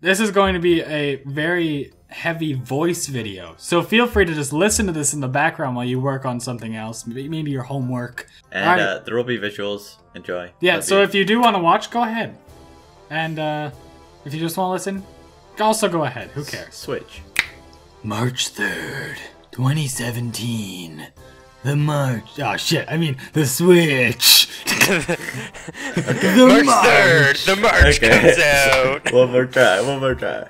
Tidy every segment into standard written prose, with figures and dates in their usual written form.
this is going to be a very heavy voice video. So feel free to just listen to this in the background while you work on something else, maybe your homework. And there will be visuals. Enjoy. Yeah, so if you do want to watch, go ahead. And if you just want to listen, also go ahead. Who cares? Switch. March 3rd, 2017. The Switch. March 3rd, the March comes out. One more try.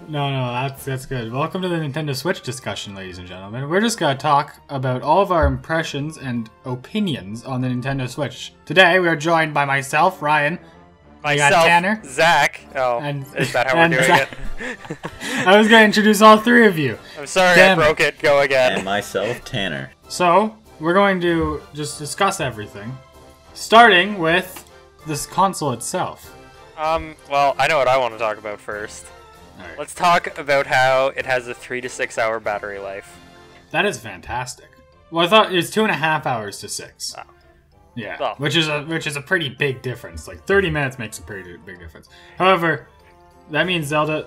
No, that's good. Welcome to the Nintendo Switch discussion, ladies and gentlemen. We're just gonna talk about all of our impressions and opinions on the Nintendo Switch. Today, we are joined by myself, Ryan. Myself, Tanner. Zach. Oh, is that how we're doing it? I was gonna introduce all three of you. I'm sorry, I broke it. Go again. And myself, Tanner. So, we're going to just discuss everything, starting with this console itself. Well, I know what I want to talk about first. All right. Let's talk about how it has a 3 to 6 hour battery life. That is fantastic. Well, I thought it's 2.5 hours to 6. Oh. Yeah, Oh. which is a pretty big difference. Like 30 minutes makes a pretty big difference. However, that means Zelda,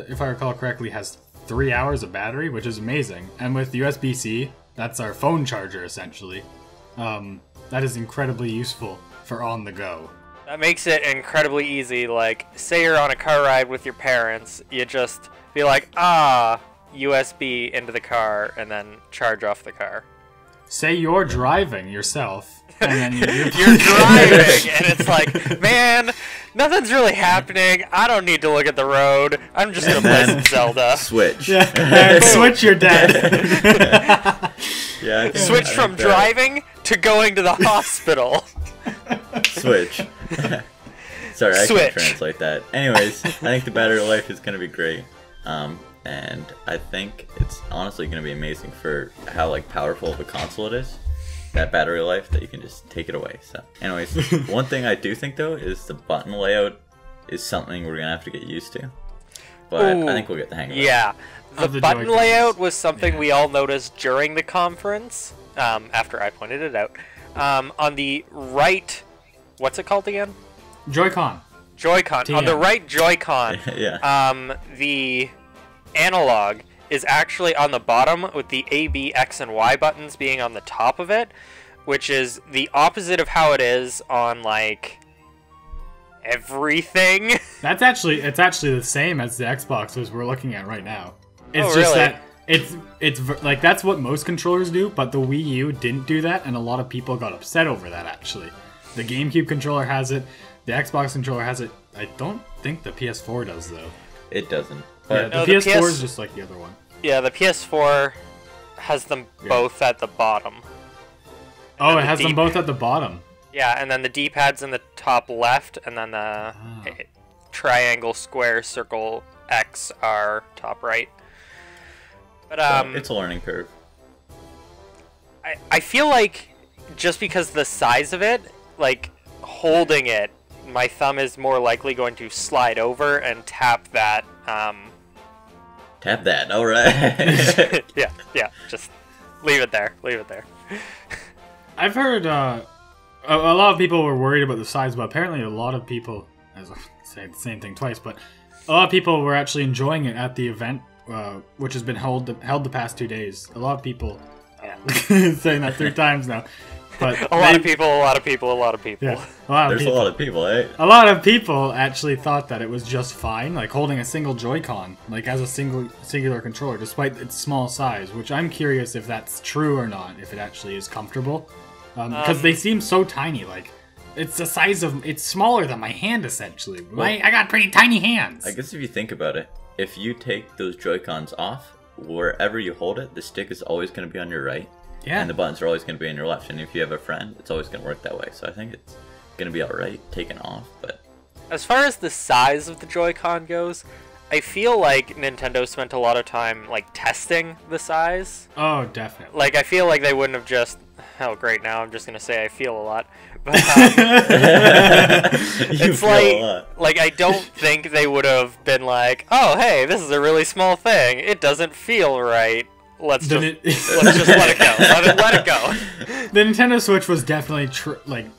if I recall correctly, has 3 hours of battery, which is amazing. And with USB-C, that's our phone charger essentially. That is incredibly useful for on the go. That makes it incredibly easy. Like, say you're on a car ride with your parents, you just be like, USB into the car, and then charge off the car. Say you're driving yourself, and then you're driving, and it's like, man, nothing's really happening. I don't need to look at the road. I'm just gonna play some Zelda. Switch. Yeah, and switch, you're dead. Yeah. Switch from driving to going to the hospital. Switch. Sorry, I Switch. can't translate that. Anyways, I think the battery life is gonna be great. And I think it's honestly going to be amazing for how powerful of a console it is. That battery life that you can just take it away. So, anyways, one thing I do think though is the button layout is something we're gonna have to get used to. But Ooh, I think we'll get the hang of it. Yeah, the button Joy-Cons. layout was something we all noticed during the conference. After I pointed it out, on the right, what's it called again? Joy-Con. Joy-Con. TM. On the right Joy-Con, Yeah. the analog is actually on the bottom with the A, B, X, and Y buttons being on the top of it, which is the opposite of how it is on everything. It's actually the same as the Xboxes we're looking at right now. It's Oh, just really? that it's like that's what most controllers do, but the Wii U didn't do that, and a lot of people got upset over that. Actually, the GameCube controller has it, the Xbox controller has it. I don't think the PS4 does though. It doesn't. Yeah, But the No, the PS4 PS is just like the other one. Yeah, the PS4 has them both at the bottom. Oh, And it the has them both at the bottom. Yeah, and then the D-pad's in the top left, and then the triangle, square, circle, X are top right. But it's a learning curve. I feel like just because the size of it, holding it, my thumb is more likely going to slide over and tap that. Tap that. All right. yeah. Just leave it there. Leave it there. I've heard a lot of people were worried about the size, but apparently a lot of people, as I say the same thing twice, but a lot of people were actually enjoying it at the event, which has been held the past 2 days. A lot of people, saying that 3 times now, but A lot of people. Yeah, a lot of people. There's a lot of people, eh? A lot of people actually thought that it was just fine, holding a single Joy-Con, as a singular controller, despite its small size. Which I'm curious if that's true or not. If it actually is comfortable, because they seem so tiny. It's the size of it's smaller than my hand essentially. I got pretty tiny hands. I guess if you think about it, if you take those Joy-Cons off, wherever you hold it, the stick is always going to be on your right. Yeah. And the buttons are always going to be on your left. And if you have a friend, it's always going to work that way. So I think it's going to be alright taken off. But As far as the size of the Joy-Con goes, I feel like Nintendo spent a lot of time testing the size. Oh, definitely. I feel like they wouldn't have just. Oh, great! Now I'm just gonna say I feel a lot. But, it's feel a lot. I don't think they would have been like, oh, hey, this is a really small thing. It doesn't feel right. Let's just let it go. Let it go. The Nintendo Switch was definitely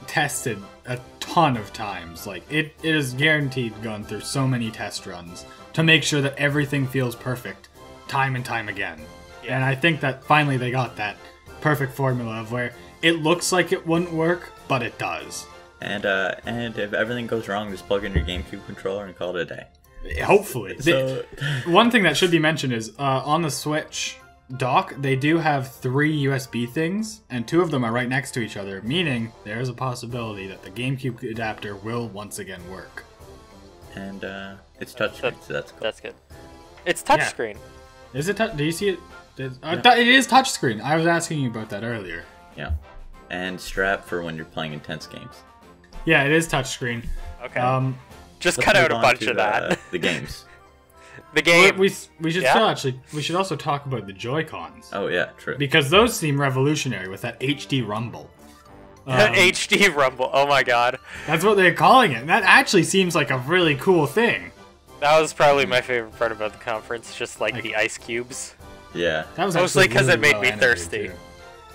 tested a ton of times. It is guaranteed gone through so many test runs to make sure that everything feels perfect time and time again. Yeah. And I think that finally they got that perfect formula of where it looks like it wouldn't work, but it does. And if everything goes wrong, just plug in your GameCube controller and call it a day. Hopefully. So One thing that should be mentioned is on the Switch dock, they do have 3 USB things, and 2 of them are right next to each other, meaning there's a possibility that the GameCube adapter will once again work. And it's touchscreen, so that's cool. That's good. It's touchscreen. Is it? Do you see it? It is touchscreen. I was asking you about that earlier. Yeah. And strap for when you're playing intense games. Yeah, it is touchscreen. Okay. Just Let's cut out move a on bunch to of that. The games. The game. We should we should also talk about the Joy-Cons. Oh yeah, true. Because those seem revolutionary with that HD rumble. HD rumble. Oh my god. That's what they're calling it. That actually seems like a really cool thing. That was probably my favorite part about the conference, just like the ice cubes. Yeah. That was Mostly actually because it made well me animated, thirsty. too.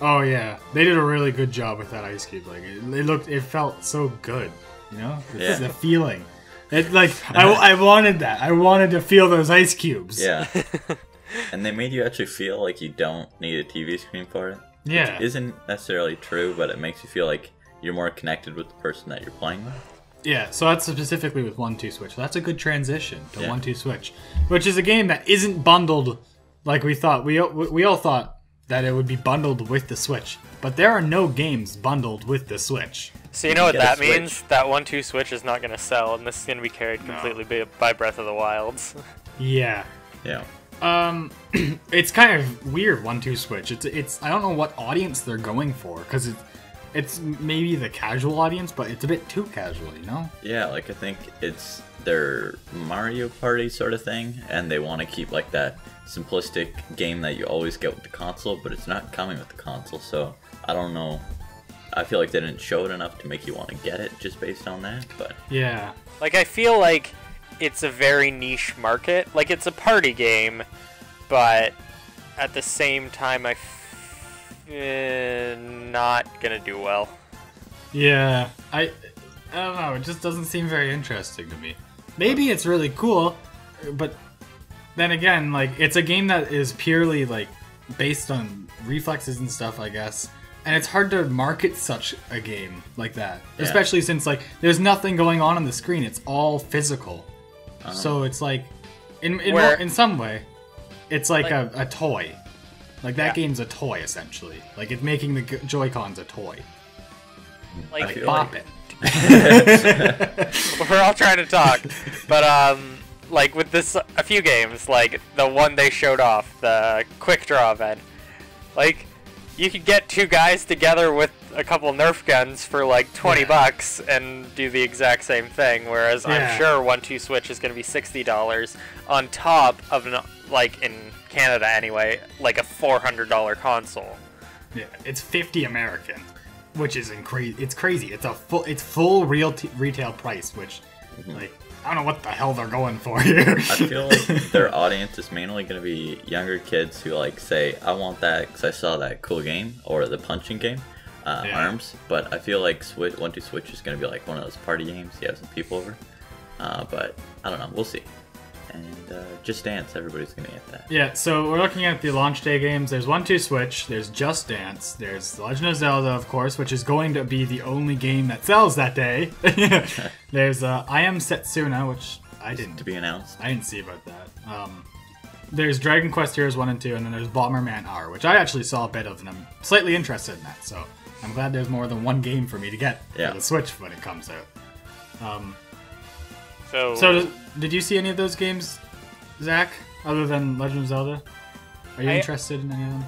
Oh yeah, they did a really good job with that ice cube. Like it felt so good, you know. It's the feeling. It like I wanted that. I wanted to feel those ice cubes. Yeah. And they made you actually feel like you don't need a TV screen for it. Yeah. Which isn't necessarily true, but it makes you feel like you're more connected with the person that you're playing with. Yeah, so that's specifically with 1-2 Switch. That's a good transition to Yeah. 1-2 Switch, which is a game that isn't bundled like we thought. We all thought that it would be bundled with the Switch, but there are no games bundled with the Switch. So you know what Get a that Switch. means? That 1-2 Switch is not going to sell, and this is going to be carried completely by Breath of the Wilds. Yeah. Yeah. It's kind of weird 1-2 Switch. It's I don't know what audience they're going for because it's maybe the casual audience, but it's a bit too casual, you know? Yeah, like I think it's their Mario Party sort of thing, and they want to keep like that simplistic game that you always get with the console, but it's not coming with the console, so I don't know. I feel like they didn't show it enough to make you want to get it just based on that, but Yeah. Like, I feel like it's a very niche market. Like, it's a party game, but at the same time, not gonna do well. Yeah. I don't know. It just doesn't seem very interesting to me. Maybe it's really cool, but then again, like it's a game that is purely like based on reflexes and stuff, I guess. And it's hard to market such a game like that, especially since like there's nothing going on the screen. It's all physical. So it's like, in some way, it's like a toy. Like that game's a toy essentially. Like it's making the Joy-Cons a toy. Like, Bop like- it. we're all trying to talk, but like with this, a few games, like the one they showed off, the Quick Draw event, like you could get 2 guys together with a couple Nerf guns for like 20 bucks and do the exact same thing. Whereas I'm sure 1-2 Switch is going to be $60 on top of like in Canada anyway, like a $400 console. Yeah, it's 50 American, which is crazy. It's crazy. It's full retail price, which like I don't know what the hell they're going for here. I feel like their audience is mainly going to be younger kids who like say, I want that because I saw that cool game or the punching game, ARMS. But I feel like 1-2 Switch is going to be like one of those party games. You have some people over. But I don't know. We'll see. And Just Dance, everybody's going to get that. Yeah, so we're looking at the launch day games. There's 1-2 Switch, there's Just Dance, there's The Legend of Zelda, of course, which is going to be the only game that sells that day. There's I Am Setsuna, which To be announced. I didn't see about that. There's Dragon Quest Heroes 1 and 2, and then there's Bomberman R, which I actually saw a bit of, and I'm slightly interested in that, so I'm glad there's more than one game for me to get for the Switch when it comes out. So did you see any of those games, Zach, other than Legend of Zelda? Are you interested in any of them?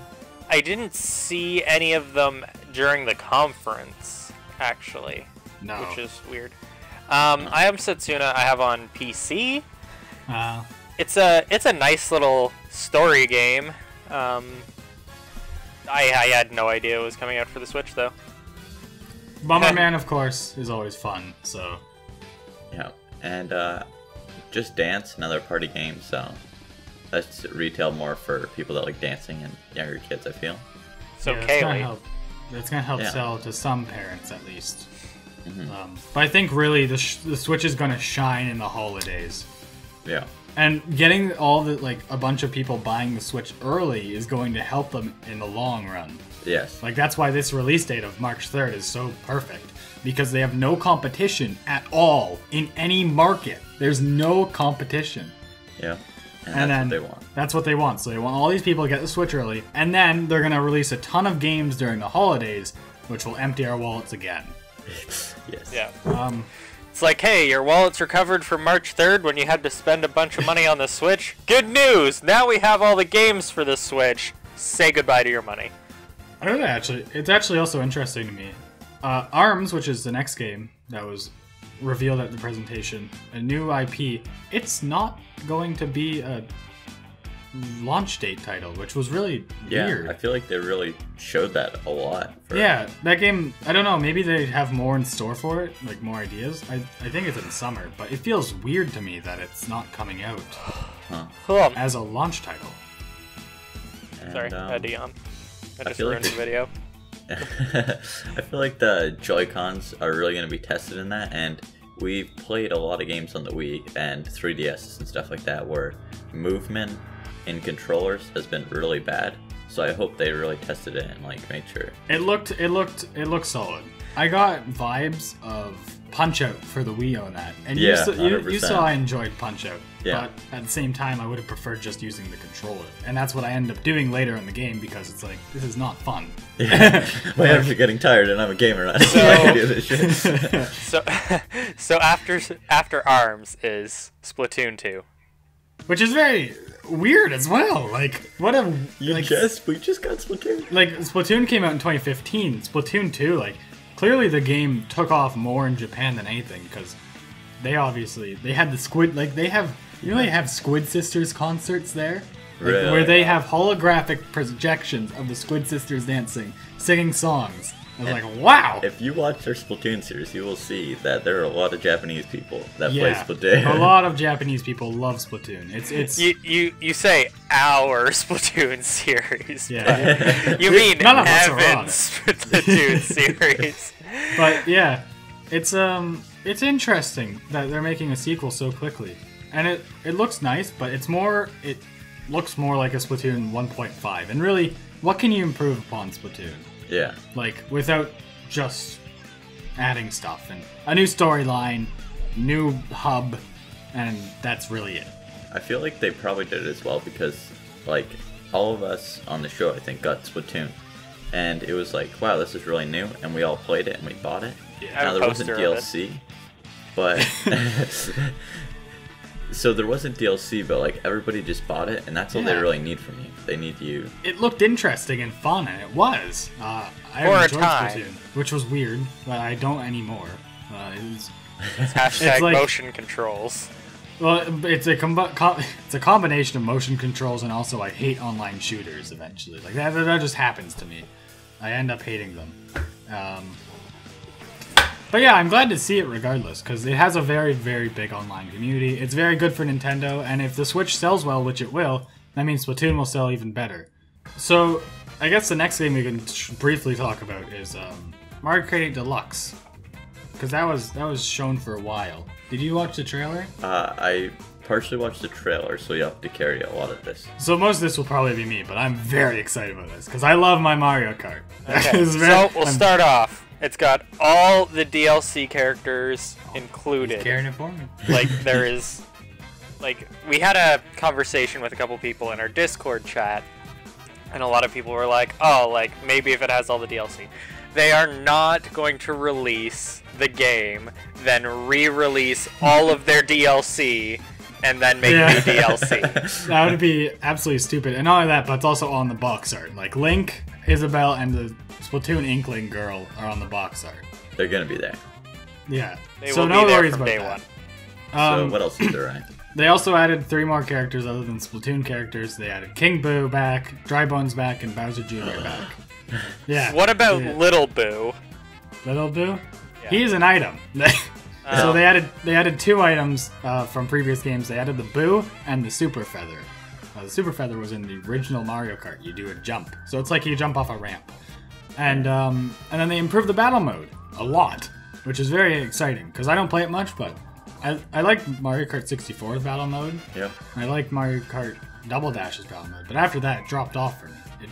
I didn't see any of them during the conference, actually. No. Which is weird. I Am Setsuna I have on PC. It's a nice little story game. I had no idea it was coming out for the Switch, though. Bomberman, of course, is always fun, so... Yeah, and Just Dance, another party game, so that's retail more for people that like dancing and younger kids, I feel. So yeah, Kaylee. It's gonna help sell to some parents, at least. But I think really the Switch is gonna shine in the holidays. Yeah. And getting all the like a bunch of people buying the Switch early is going to help them in the long run. Yes. Like that's why this release date of March 3rd is so perfect. Because they have no competition at all in any market. There's no competition. Yeah. And that's what they want. That's what they want. So they want all these people to get the Switch early. And then they're going to release a ton of games during the holidays, which will empty our wallets again. Yes. Yeah. It's like, hey, your wallets recovered from March 3rd when you had to spend a bunch of money on the Switch. Good news! Now we have all the games for the Switch. Say goodbye to your money. It's actually also interesting to me. ARMS, which is the next game that was revealed at the presentation, a new IP, it's not going to be a launch date title, which was really weird. I feel like they really showed that a lot. Yeah, that game, I don't know, maybe they have more in store for it, like more ideas. I think it's in summer, but it feels weird to me that it's not coming out as a launch title. And, Sorry, Dion. I just feel ruined the video. I feel like the Joy-Cons are really going to be tested in that, and we've played a lot of games on the Wii and 3DS and stuff like that where movement in controllers has been really bad. So I hope they really tested it and like made sure. It looked solid. I got vibes of Punch-Out for the Wii on that, and yeah, you saw I enjoyed Punch-Out. Yeah. But at the same time, I would have preferred just using the controller, and that's what I ended up doing later in the game because it's like this is not fun. Yeah. My hands are getting tired, and I'm a gamer. Not I do this shit. So after ARMS is Splatoon 2. Which is very weird as well. Like, what a... we just got Splatoon. Like, Splatoon came out in 2015. Splatoon 2, like, clearly the game took off more in Japan than anything, because they had the Squid... Like, they have... You know they have Squid Sisters concerts there? Like, really? Where they have holographic projections of the Squid Sisters dancing, singing songs. I was like, wow! If you watch their Splatoon series, you will see that there are a lot of Japanese people that play Splatoon. A lot of Japanese people love Splatoon. It's you say our Splatoon series. Yeah. You mean None of us are on Evan's Splatoon series. But yeah, it's interesting that they're making a sequel so quickly. And it looks nice, but it looks more like a Splatoon 1.5. And really, what can you improve upon Splatoon? Yeah. Like, without just adding stuff. And a new storyline, new hub, and that's really it. I feel like they probably did it as well because, like, all of us on the show, I think, got Splatoon. And it was like, wow, this is really new. And we all played it and we bought it. Yeah, now, there wasn't DLC. But... So there wasn't DLC, but like everybody just bought it, and that's all they really need from you. They need you. It looked interesting and fun, and it was. I enjoyed Splatoon, which was weird, but I don't anymore. Hashtag like, motion controls. Well, it's a combination of motion controls and also I hate online shooters. Eventually, like that just happens to me. I end up hating them. But yeah, I'm glad to see it regardless, because it has a very, very big online community. It's very good for Nintendo, and if the Switch sells well, which it will, that means Splatoon will sell even better. So, I guess the next game we can briefly talk about is Mario Kart 8 Deluxe, because that was shown for a while. Did you watch the trailer? I partially watched the trailer, so you have to carry a lot of this. So most of this will probably be me, but I'm very excited about this, because I love my Mario Kart. Okay, so we'll start off. It's got all the DLC characters included. He's carrying it for me. Like, there is... Like, we had a conversation with a couple people in our Discord chat, and a lot of people were like, oh, like, maybe if it has all the DLC. They are not going to release the game, then re-release all of their DLC, and then make new DLC. That would be absolutely stupid. And not only that, but it's also on the box art. Like, Link, Isabelle, and the Splatoon Inkling girl are on the box art. They're gonna be there. Yeah. They so will no be there worries from about day that. one. So what else is there, Ryan? They also added 3 more characters other than Splatoon characters. They added King Boo back, Dry Bones back, and Bowser Jr. back. Yeah. What about Little Boo? Little Boo? Yeah. He's an item. So they added 2 items from previous games. They added the Boo and the Super Feather. The Super Feather was in the original Mario Kart. You do a jump, so it's like you jump off a ramp. And then they improved the battle mode a lot, which is very exciting because I don't play it much, but I like Mario Kart 64's battle mode. Yeah. I like Mario Kart Double Dash's battle mode, but after that, it dropped off for me. They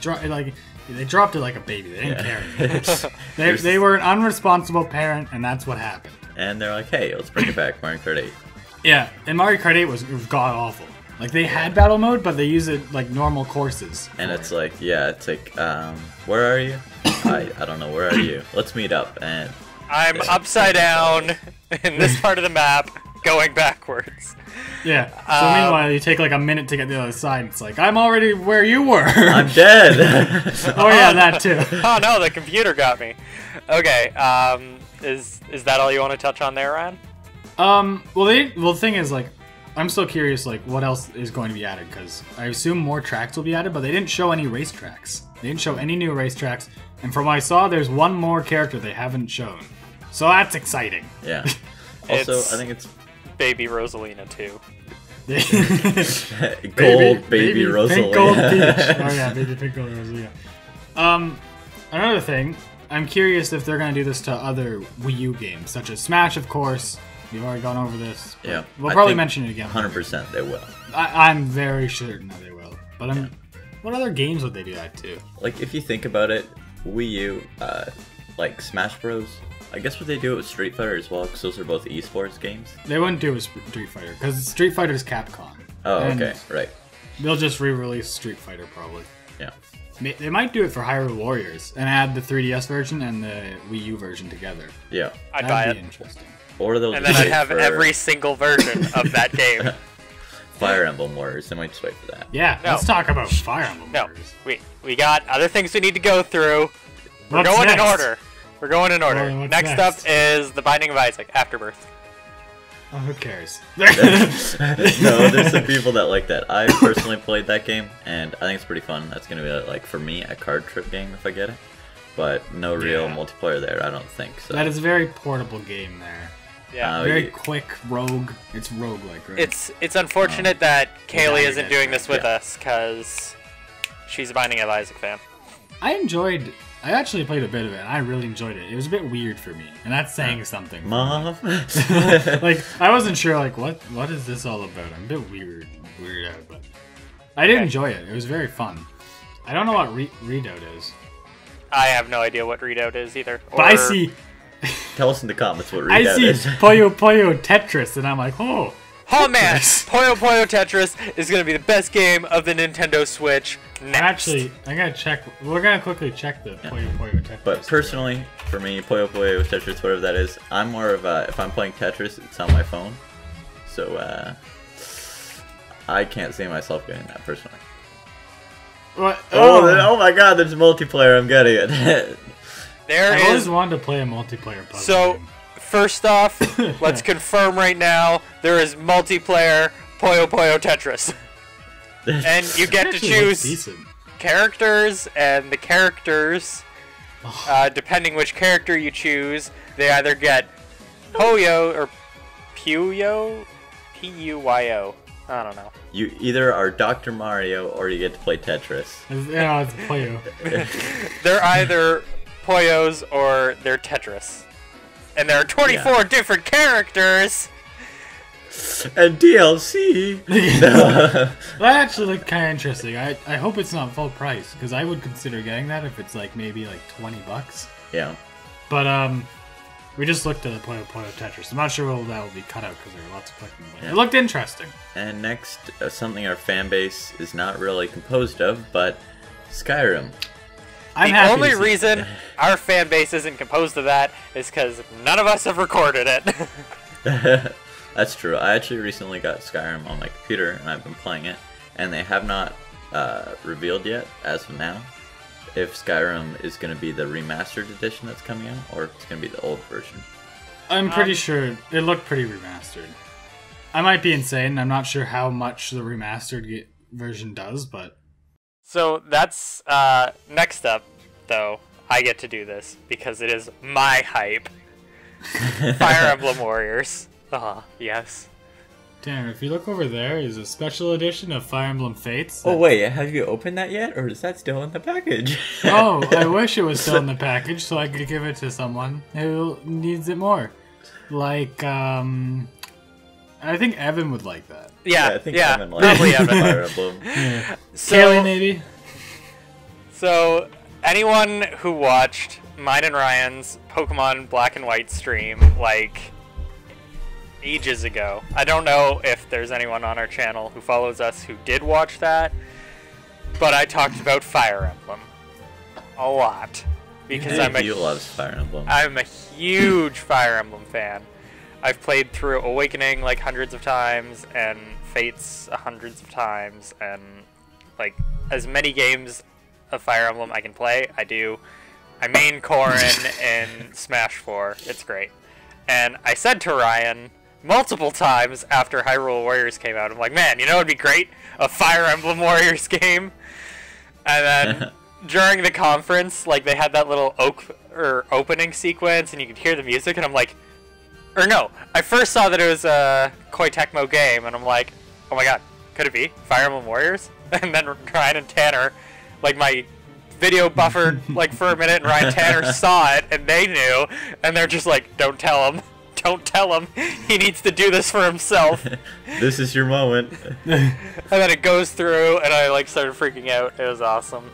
dropped it like a baby. They didn't care anymore. They were an unresponsible parent, and that's what happened. And they're like, hey, let's bring it back, Mario Kart 8. Yeah, and Mario Kart 8 was god awful. Like they had battle mode, but they use it like normal courses. And it's like, where are you? I don't know, where are you? Let's meet up. And I'm upside down in this part of the map, going backwards. Yeah. So meanwhile, you take like a minute to get to the other side. And it's like, I'm already where you were. I'm dead. Oh yeah, that too. Oh no, the computer got me. Okay. Is that all you want to touch on there, Ryan? Well, the thing is, like, I'm still curious, like, what else is going to be added, because I assume more tracks will be added, but they didn't show any racetracks. They didn't show any new racetracks, and from what I saw, there's one more character they haven't shown. So that's exciting. Yeah. Also, I think it's Baby Rosalina too. Gold baby Rosalina. Pink gold peach. Oh yeah, baby pink gold Rosalina. Another thing, I'm curious if they're gonna do this to other Wii U games, such as Smash, of course. We've already gone over this. Yeah. We'll probably mention it again. 100% they will. I'm very certain that they will. But what other games would they do that to? Like, if you think about it, Wii U, like Smash Bros. I guess what they do with Street Fighter as well, because those are both esports games. They wouldn't do a Street Fighter, because Street Fighter is Capcom. Oh, okay, right. They'll just re-release Street Fighter, probably. Yeah. They might do it for Hyrule Warriors, and add the 3DS version and the Wii U version together. Yeah. I'd buy it. Interesting. Or they'll and just then I'd have every single version of that game. Fire Emblem Warriors. They might just wait for that. Yeah, let's talk about Fire Emblem Warriors. We got other things we need to go through. We're What's going next? in order. We're going in order. Well, next up is The Binding of Isaac, Afterbirth. Oh, who cares? No, there's some people that like that. I personally played that game, and I think it's pretty fun. That's going to be, like, for me, a card trip game if I get it. But no real multiplayer there, I don't think. So. That is a very portable game there. Yeah. Very quick, rogue. It's roguelike, right? It's unfortunate that Kaylee isn't doing this with us, because she's a Binding of Isaac fan. I actually played a bit of it, and I really enjoyed it. It was a bit weird for me, and that's saying something. Mom? Like, I wasn't sure, like, what is this all about? I'm a bit weird out, but I did enjoy it. It was very fun. I don't know what Readout is. I have no idea what Readout is either. But I see... Tell us in the comments what Readout is. I see Puyo Puyo Tetris, and I'm like, oh... Oh man, Puyo Puyo Tetris is going to be the best game of the Nintendo Switch next. Actually, I gotta check. We're gonna quickly check the Puyo Puyo Tetris. But personally, for me, Puyo Puyo Tetris, whatever that is, I'm more of a, if I'm playing Tetris, it's on my phone. So, I can't see myself getting that personally. What? Oh my god, there's multiplayer, I'm getting it. I've always wanted to play a multiplayer puzzle game. First off, let's confirm right now, there is multiplayer Puyo Puyo Tetris. And you get to choose characters, and the characters, depending which character you choose, they either get Puyo or Puyo? P-U-Y-O. I don't know. You either are Dr. Mario or you get to play Tetris. Yeah, it's Puyo. They're either Puyos or they're Tetris. And there are 24 different characters! And DLC! That actually looked kind of interesting. I hope it's not full price, because I would consider getting that if it's like maybe like $20. Yeah. But we just looked at the Puyo Puyo Tetris. I'm not sure whether that will be cut out because there are lots of clicking, but it looked interesting. And next, something our fan base is not really composed of, but Skyrim. The only reason our fan base isn't composed of that is because none of us have recorded it. That's true. I actually recently got Skyrim on my computer, and I've been playing it, and they have not revealed yet, as of now, if Skyrim is going to be the remastered edition that's coming out, or if it's going to be the old version. I'm pretty sure it looked pretty remastered. I might be insane. I'm not sure how much the remastered version does, but... So that's, next up, though, I get to do this, because it is my hype. Fire Emblem Warriors. Yes. Damn, if you look over there, is a special edition of Fire Emblem Fates. Oh wait, have you opened that yet, or is that still in the package? Oh, I wish it was still in the package so I could give it to someone who needs it more. Like, I think Evan would like that. Yeah, I think yeah, Evan likes probably Evan. Fire Emblem. Kaylee, maybe? So, anyone who watched mine and Ryan's Pokemon Black and White stream, like, ages ago, I don't know if there's anyone on our channel who follows us who did watch that, but I talked about Fire Emblem a lot. Because He loves Fire Emblem. I'm a huge Fire Emblem fan. I've played through Awakening like hundreds of times, and Fates hundreds of times, and like as many games of Fire Emblem I can play, I do. I main Corrin in Smash 4. It's great. And I said to Ryan multiple times after Hyrule Warriors came out, I'm like, man, you know it'd be great? A Fire Emblem Warriors game? And then during the conference, like, they had that little opening sequence, and you could hear the music, and I'm like, or no, I first saw that it was a Koei Tecmo game, and I'm like, oh my god, could it be Fire Emblem Warriors? And then Ryan and Tanner, like, my video buffered like for a minute, and Ryan Tanner saw it, and they knew, and they're just like, don't tell him. Don't tell him. He needs to do this for himself. This is your moment. And then it goes through, and I like started freaking out. It was awesome.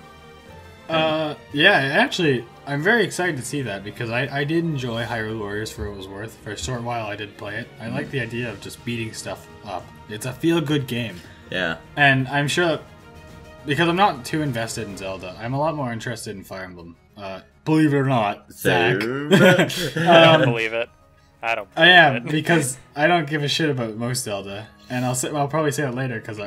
Yeah, actually, I'm very excited to see that because I did enjoy Hyrule Warriors for what it was worth. For a short while, I did play it. I like the idea of just beating stuff up. It's a feel-good game. Yeah. And I'm sure that because I'm not too invested in Zelda, I'm a lot more interested in Fire Emblem. Believe it or not, Zach. I don't believe it. I don't believe I am, it. because I don't give a shit about most Zelda. And I'll probably say it later, because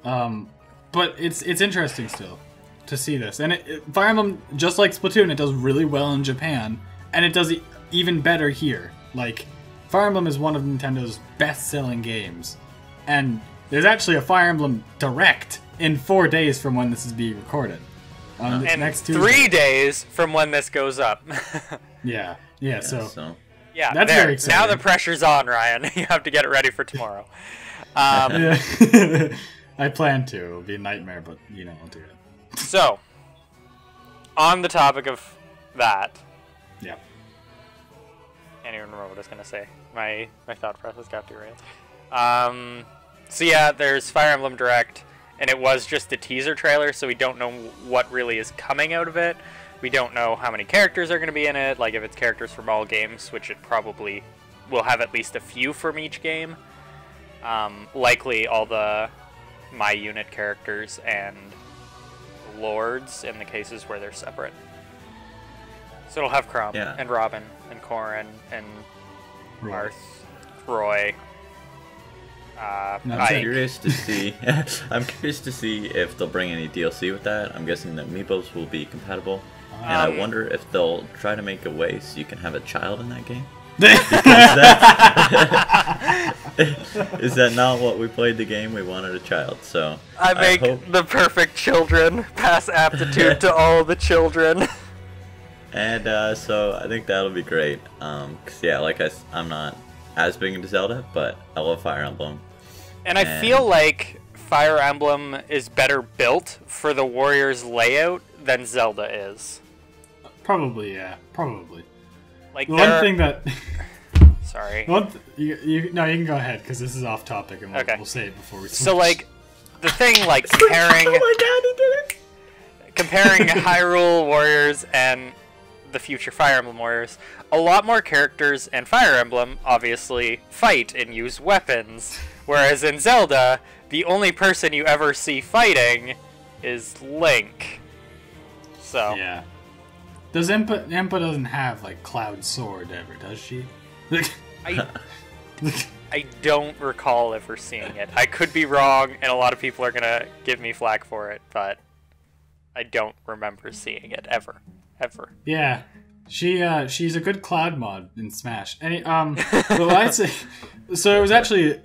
but it's interesting still to see this. And Fire Emblem, just like Splatoon, it does really well in Japan, and it does even better here. Like, Fire Emblem is one of Nintendo's best-selling games, and there's actually a Fire Emblem Direct in 4 days from when this is being recorded. On this and next Tuesday. 3 days from when this goes up. Yeah, so yeah, that's very exciting. Now the pressure's on, Ryan. You have to get it ready for tomorrow. Yeah. I plan to. It'll be a nightmare, but, I'll do it. So, on the topic of that. Yeah. Can't even remember what I was going to say. My thought process got derailed. So yeah, there's Fire Emblem Direct, and it was just a teaser trailer, so we don't know what really is coming out of it. We don't know how many characters are going to be in it, like if it's characters from all games, which it probably will have at least a few from each game. Likely all the My Unit characters and Lords in the cases where they're separate. So it'll have Chrom and Robin and Corrin and Marth, Roy. I'm curious to see. I'm curious to see if they'll bring any DLC with that. I'm guessing that Amiibos will be compatible, and I wonder if they'll try to make a way so you can have a child in that game. Is that not what we played the game? We wanted a child, so I make the perfect children. Pass aptitude to all the children. And so I think that'll be great. 'Cause yeah, like I'm not as big into Zelda, but I love Fire Emblem. And I feel like Fire Emblem is better built for the Warriors layout than Zelda is. Probably, yeah. Probably. Like one thing that... Sorry. No, you can go ahead, because this is off topic, and we'll say it before we switch. So, like, the thing, like, comparing... Oh my god, he did it! Comparing Hyrule Warriors and the future Fire Emblem Warriors, a lot more characters in Fire Emblem obviously fight and use weapons, whereas in Zelda, the only person you ever see fighting is Link. So yeah, does Impa doesn't have like Cloud Sword ever, does she? I don't recall ever seeing it. I could be wrong, and a lot of people are gonna give me flack for it, but I don't remember seeing it ever. Yeah, she's a good Cloud mod in Smash. Well, I'd say so. It was actually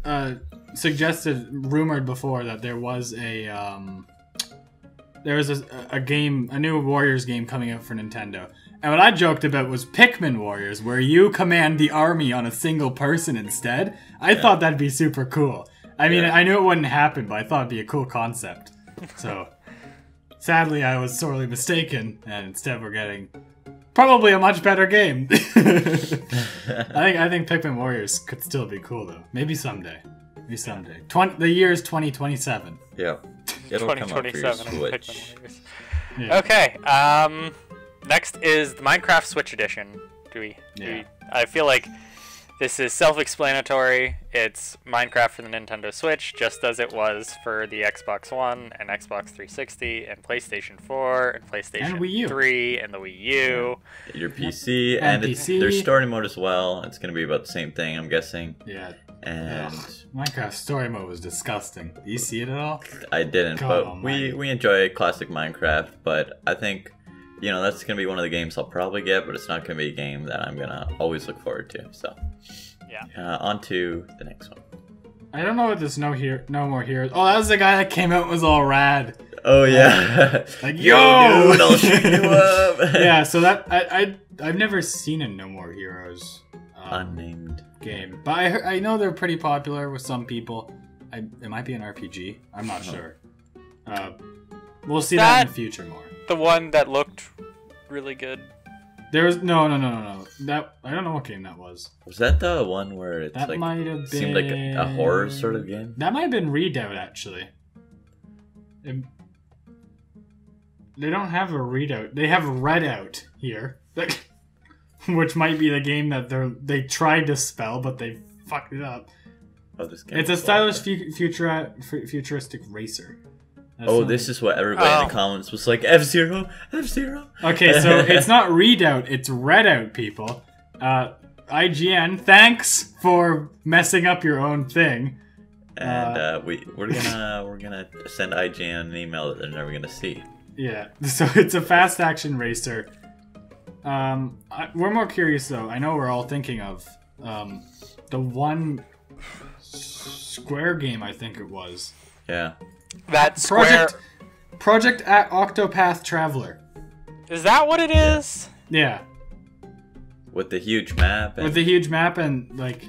rumored before that there was a game, a new Warriors game coming out for Nintendo. And what I joked about was Pikmin Warriors, where you command the army on a single person instead. I thought that'd be super cool. I mean, I knew it wouldn't happen, but I thought it'd be a cool concept. So, sadly, I was sorely mistaken, and instead we're getting probably a much better game. I think Pikmin Warriors could still be cool though. Maybe someday. Maybe someday. The year is 2027. Yeah. It'll come up for your 2027 Switch. Yeah. Okay. Next is the Minecraft Switch Edition. I feel like this is self-explanatory. It's Minecraft for the Nintendo Switch, just as it was for the Xbox One and Xbox 360 and PlayStation 4 and PlayStation Wii U. 3 and the Wii U. Your PC, And and PC. there's story mode as well. It's going to be about the same thing, I'm guessing. Yeah. And Minecraft story mode was disgusting. Do you see it at all? I didn't, God but almighty. we enjoy classic Minecraft, but I think, you know, that's going to be one of the games I'll probably get, but it's not going to be a game that I'm going to always look forward to. So, yeah. On to the next one. I don't know what this No More Heroes. Oh, that was the guy that came out and was all rad. Oh, yeah. Like, yo, dude, I'll shoot you up. Yeah, so that I've never seen a No More Heroes Unnamed game, but I know they're pretty popular with some people. It might be an RPG. I'm not sure. We'll see that in the future more. The one that looked really good. There's no. That I don't know what game that was. Was that the one where it's That like might have been seemed like a horror sort of game? That might have been Redoubt actually. They don't have a Redoubt. They have Redout here, which might be the game that they tried to spell but they fucked it up. Oh, this game. It's a stylish futuristic racer. This is what everybody in the comments was like, F-Zero, F-Zero. Okay, so it's not Redoubt, it's Redout, people. IGN, thanks for messing up your own thing. And we're gonna send IGN an email that they're never gonna see. Yeah, so it's a fast action racer. We're more curious though. I know we're all thinking of the one Square game, I think it was. Yeah. That Square... Project Octopath Traveler. Is that what it is? Yeah. With the huge map. With the huge map and, like...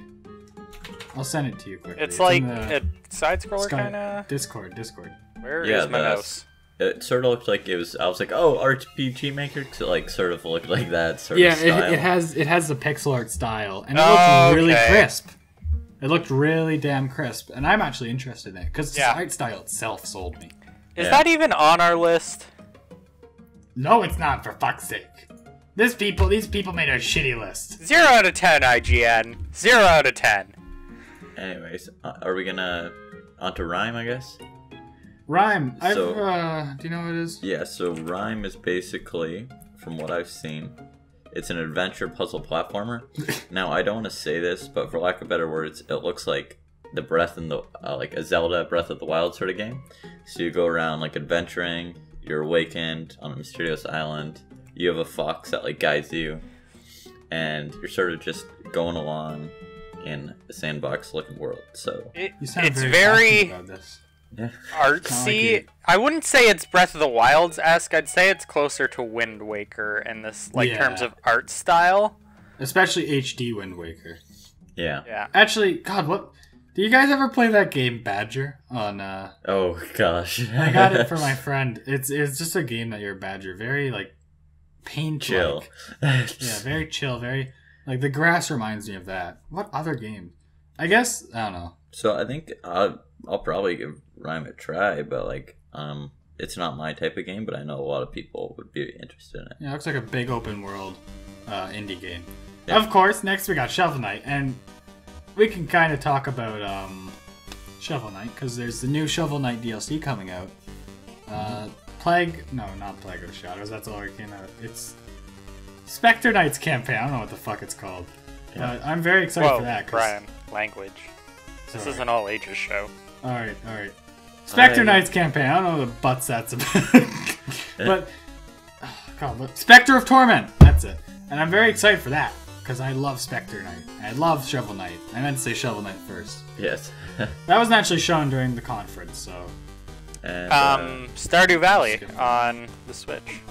I'll send it to you quickly. It's like a side-scroller kind of... Discord. Where is my mouse? It sort of looked like it was... I was like, oh, RPG Maker? Because it, like, sort of looked like that sort of style. It has the pixel art style. And it looks really crisp. It looked really damn crisp, and I'm actually interested in it because the art style itself sold me. Is that even on our list? No, it's not. For fuck's sake, these people made a shitty list. 0 out of 10, IGN. 0 out of 10. Anyways, are we gonna onto Rhyme? I guess. Rhyme. Do you know what it is? Yeah. So Rhyme is basically, from what I've seen, it's an adventure puzzle platformer. Now, I don't want to say this, but for lack of better words, it looks like the like a Zelda Breath of the Wild sort of game. So you go around like adventuring, you're awakened on a mysterious island, you have a fox that like guides you, and you're sort of just going along in a sandbox looking world. So it's very artsy. I wouldn't say it's Breath of the Wild's-esque. I'd say it's closer to Wind Waker in this terms of art style. Especially HD Wind Waker. Yeah. Actually, God, what... Do you guys ever play that game Badger on Oh gosh. I got it for my friend. It's just a game that you're a badger. Very like paint-like. Chill. Yeah, very chill, very like the grass reminds me of that. What other game? I guess I don't know. So I think I'll probably give Rhyme a try, but like it's not my type of game, but I know a lot of people would be interested in it. Yeah, it looks like a big open world indie game. Yeah. Of course, next we got Shovel Knight, and we can kind of talk about Shovel Knight because there's the new Shovel Knight DLC coming out. Not Plague of Shadows. That's all it came out. It's Spectre Knight's campaign. I don't know what the fuck it's called. Yeah. I'm very excited for that. Brian, language. This is an all ages show. All right. Spectre Knight's campaign. I don't know what the butts that's about, but Spectre of Torment. That's it. And I'm very excited for that because I love Spectre Knight. I love Shovel Knight. I meant to say Shovel Knight first. Yes. That wasn't actually shown during the conference, so. And, Stardew Valley on the Switch.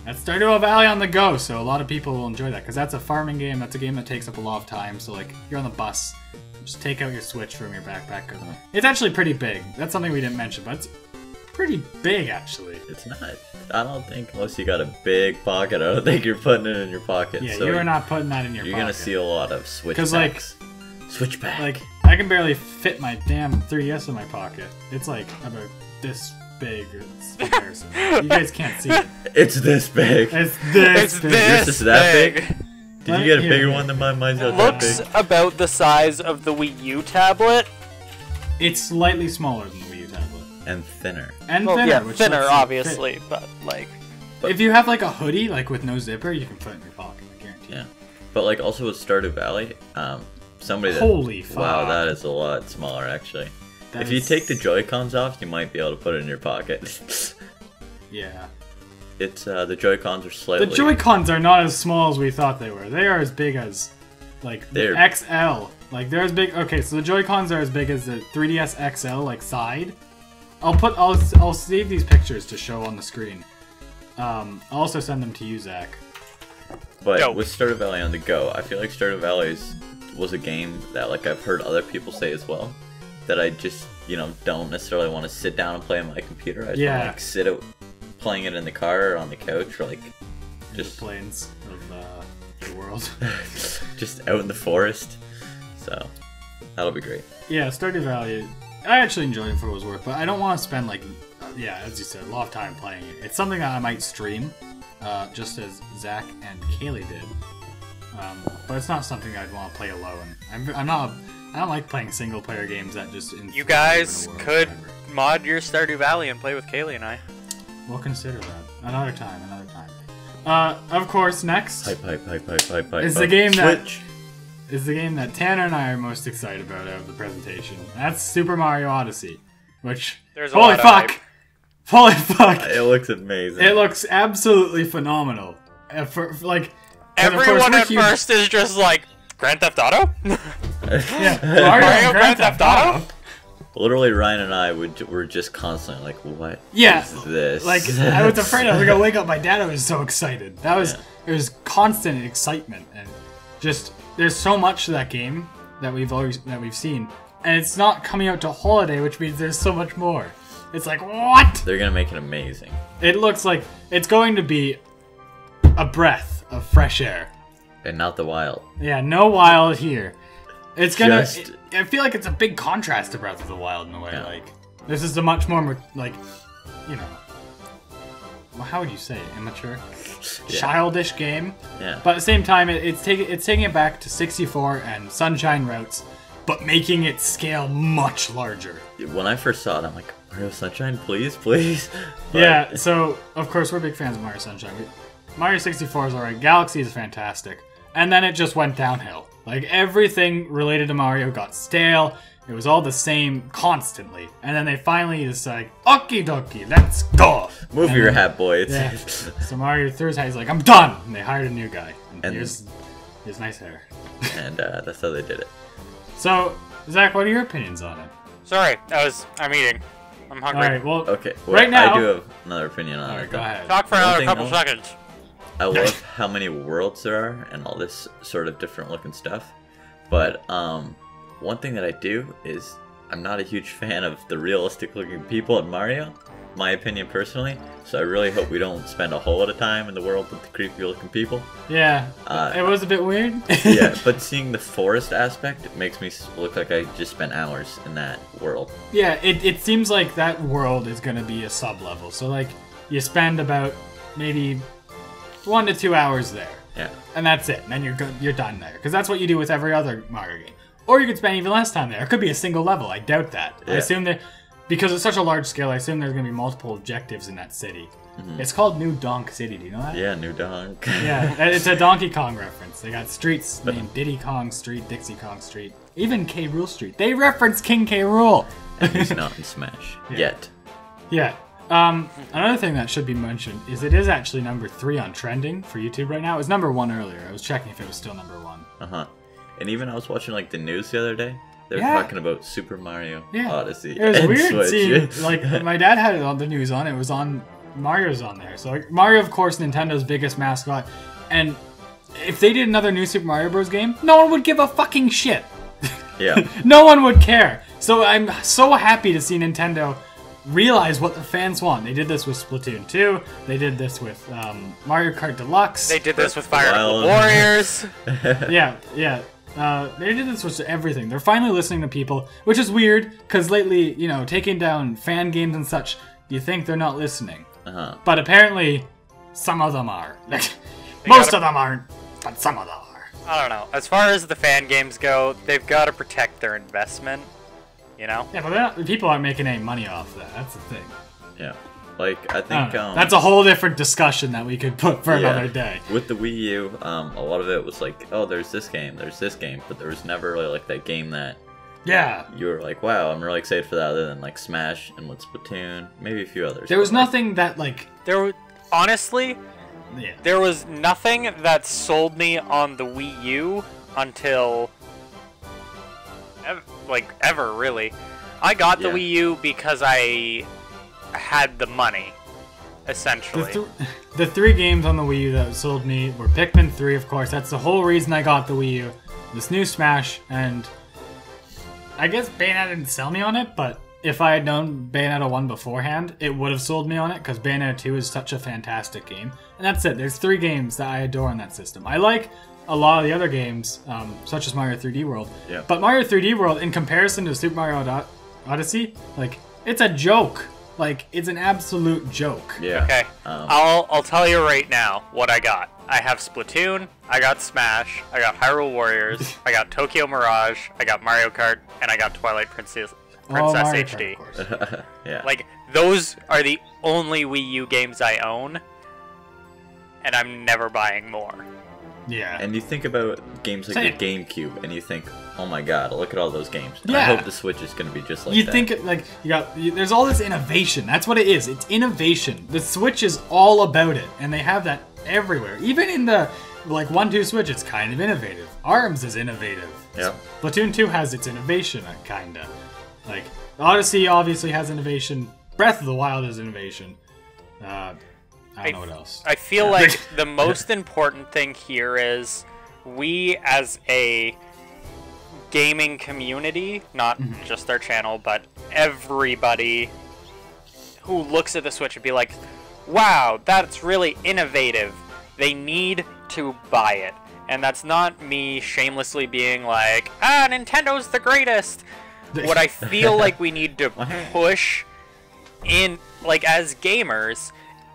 That's Stardew Valley on the go, so a lot of people will enjoy that because that's a farming game. That's a game that takes up a lot of time. So like, you're on the bus, just take out your Switch from your backpack. Cause it's actually pretty big. That's something we didn't mention, but pretty big, actually. It's not. I don't think unless you got a big pocket, I don't think you're putting it in your pocket. Yeah, so you are not putting that in your you're pocket. gonna see a lot of switchbacks. like, switchback. Like, I can barely fit my damn 3DS in my pocket. It's like about this big. It's comparison. You guys can't see it. It's this big. It's this big. Yours is that big? Did you get a Here, bigger here. one than mine? Mine's not Looks that big. about the size of the Wii U tablet. It's slightly smaller than the Wii U tablet. And thinner. And Well, thinner, yeah, which thinner, lets you obviously, fit. but like. If you have like a hoodie, like with no zipper, you can put it in your pocket. I guarantee. Yeah. But like also with Stardew Valley, somebody that. Holy fuck! Wow, that is a lot smaller actually. That If you is- take the Joy-Cons off, you might be able to put it in your pocket. Yeah. It's the Joy-Cons are slightly. The Joy-Cons are not as small as we thought they were. They are as big as, like, the They're- XL. Like, they're as big. Okay, so the Joy-Cons are as big as the 3DS XL, like, side. I'll save these pictures to show on the screen. I'll also send them to you, Zach. But Dope. with Stardew Valley on the go, I feel like Stardew Valley was a game that like I've heard other people say as well. That I just don't necessarily want to sit down and play on my computer. I just want to like sit out playing it in the car or on the couch or like just The plains of the world. just out in the forest. So that'll be great. Yeah, Stardew Valley. I actually enjoyed it for what it was worth, but I don't want to spend like, yeah, as you said, a lot of time playing it. It's something that I might stream, just as Zach and Kaylee did. But it's not something I'd want to play alone. I don't like playing single player games that just. You guys could mod your Stardew Valley and play with Kaylee and I. We'll consider that another time. Of course, next Pipe. It's the game that- Switch. is the game that Tanner and I are most excited about out of the presentation. That's Super Mario Odyssey, which There's a holy lot of fuck, hype. holy fuck, It looks amazing. it looks absolutely phenomenal. For like, and of course, Everyone we're at huge- first is just like, Grand Theft Auto? yeah, Mario Grand Theft Auto? Literally, Ryan and I were just constantly like, "What Yeah, is this?" like I was afraid I was gonna wake up my dad. I was so excited. That was it was constant excitement and just there's so much to that game that we've seen, and it's not coming out to holiday, which means there's so much more. It's like what? They're gonna make it amazing. It looks like it's going to be a breath of fresh air. And not the wild. Yeah, no wild here. It's gonna. Just- I feel like it's a big contrast to Breath of the Wild in a way. Yeah. Like this is a much more like, you know, well, how would you say it? Immature, Yeah. childish game. Yeah. But at the same time, it's taking it back to 64 and Sunshine routes, but making it scale much larger. When I first saw it, I'm like, Mario Sunshine, please, please. But Yeah. So of course we're big fans of Mario Sunshine. Mario 64 is alright. Galaxy is fantastic, and then it just went downhill. Like, everything related to Mario got stale. It was all the same constantly. And then they finally just like, okie dokie, let's go. Move And your then- hat, boy. It's, Yeah. So Mario threw his hat, he's like, I'm done. And they hired a new guy. And And- here's his nice hair. and that's how they did it. So, Zach, what are your opinions on it? Sorry, I'm eating. I'm hungry. Alright, well, Okay, wait, right now. I do have another opinion on Alright, it. go though. ahead. Talk for One another thing couple though- seconds. I love how many worlds there are and all this sort of different looking stuff. But one thing that I do is I'm not a huge fan of the realistic looking people in Mario, my opinion personally. So I really hope we don't spend a whole lot of time in the world with the creepy looking people. Yeah, it was a bit weird. Yeah, but seeing the forest aspect makes me look like I just spent hours in that world. Yeah, it seems like that world is going to be a sub-level. So, like, you spend about maybe 1 to 2 hours there. Yeah. And that's it. And then you're done there. Because that's what you do with every other Mario game. Or you could spend even less time there. It could be a single level. I doubt that. I Yeah. assume that, because it's such a large scale, I assume there's going to be multiple objectives in that city. It's called New Donk City. Do you know that? Yeah, New Donk. Yeah, it's a Donkey Kong reference. They got streets named Diddy Kong Street, Dixie Kong Street, even K. Rool Street. They reference King K. Rool. And he's not in Smash. Yet. Yeah. Another thing that should be mentioned is it is actually number 3 on trending for YouTube right now. It was number 1 earlier. I was checking if it was still number 1. Uh-huh. And even I was watching like the news the other day. They were Yeah. talking about Super Mario Yeah. Odyssey. It was and weird Switch. seeing, like, my dad had it on the news on. It was on, Mario's on there. So, like, Mario, of course, Nintendo's biggest mascot. And if they did another new Super Mario Bros. Game, no one would give a fucking shit. Yeah. No one would care. So I'm so happy to see Nintendo realize what the fans want. They did this with Splatoon 2. They did this with Mario Kart Deluxe. They did this with Fire Emblem Warriors. Yeah. They did this with everything. They're finally listening to people, which is weird, because lately, you know, taking down fan games and such, you think they're not listening. But apparently, some of them are. Most of them aren't, but some of them are. I don't know. As far as the fan games go, they've got to protect their investment, you know? Yeah, but people aren't making any money off that. That's the thing. Yeah. Like, I think... that's a whole different discussion that we could put for another day. With the Wii U, a lot of it was like, oh, there's this game, but there was never really, like, that game that... Yeah. You were like, wow, I'm really excited for that, other than, like, Smash and with Splatoon, maybe a few others. There was nothing that, like... Honestly, there was nothing that sold me on the Wii U until... ever, really. I got the Wii U because I had the money, essentially. The 3 games on the Wii U that sold me were Pikmin 3, of course. That's the whole reason I got the Wii U. This new Smash, and I guess Bayonetta didn't sell me on it, but if I had known Bayonetta 1 beforehand, it would have sold me on it, because Bayonetta 2 is such a fantastic game. And that's it. There's 3 games that I adore in that system. I like a lot of the other games, such as Mario 3D World. Yeah. But Mario 3D World, in comparison to Super Mario Odyssey, like, it's a joke. Like, it's an absolute joke. Yeah. Okay. I'll tell you right now what I got. I have Splatoon, I got Smash, I got Hyrule Warriors, I got Tokyo Mirage, I got Mario Kart, and I got Twilight Princess HD. Kart, yeah. Like, those are the only Wii U games I own, and I'm never buying more. Yeah. And you think about games like the GameCube, and you think, oh my god, look at all those games. And Yeah. I hope the Switch is going to be just like that. You think, like, there's all this innovation. That's what it is. It's innovation. The Switch is all about it, and they have that everywhere. Even in the, like, 1-2 Switch, it's kind of innovative. ARMS is innovative. Yeah. Splatoon 2 has its innovation, kinda. Like, Odyssey obviously has innovation. Breath of the Wild is innovation. I don't know what else. I feel like the most important thing here is we as a gaming community, not just our channel, but everybody who looks at the Switch and be like, wow, that's really innovative. They need to buy it. And that's not me shamelessly being like, Nintendo's the greatest. What I feel like we need to push in, like, as gamers,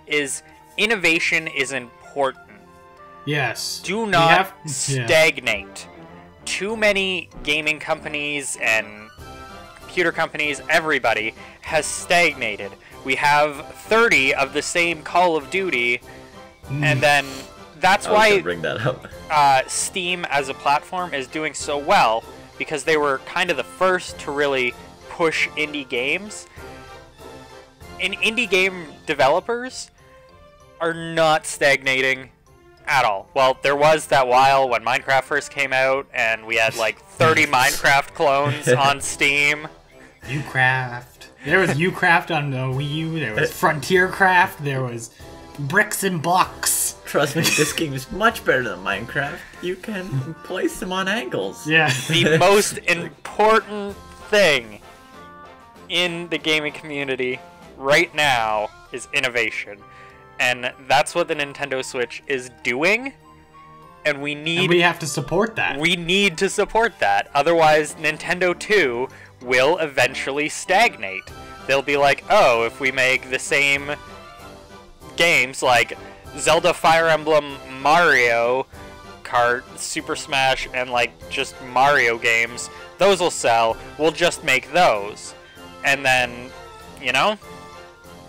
is innovation is important. Yes. Do not stagnate. Too many gaming companies and computer companies, everybody, has stagnated. We have 30 of the same Call of Duty, and then that's why bring that up. Steam as a platform is doing so well, because they were kind of the first to really push indie games. And indie game developers are not stagnating at all. Well, there was that while when Minecraft first came out, and we had like 30 Minecraft clones on Steam. Ucraft. There was Ucraft on the Wii U. There was Frontiercraft. There was Bricks and Blocks. Trust me, this game is much better than Minecraft. You can place them on angles. Yeah. The most important thing in the gaming community right now is innovation. And that's what the Nintendo Switch is doing. And we have to support that. We need to support that. Otherwise, Nintendo 2 will eventually stagnate. They'll be like, oh, if we make the same games like Zelda, Fire Emblem, Mario Kart, Super Smash, and like just Mario games, those will sell. We'll just make those. And then, you know?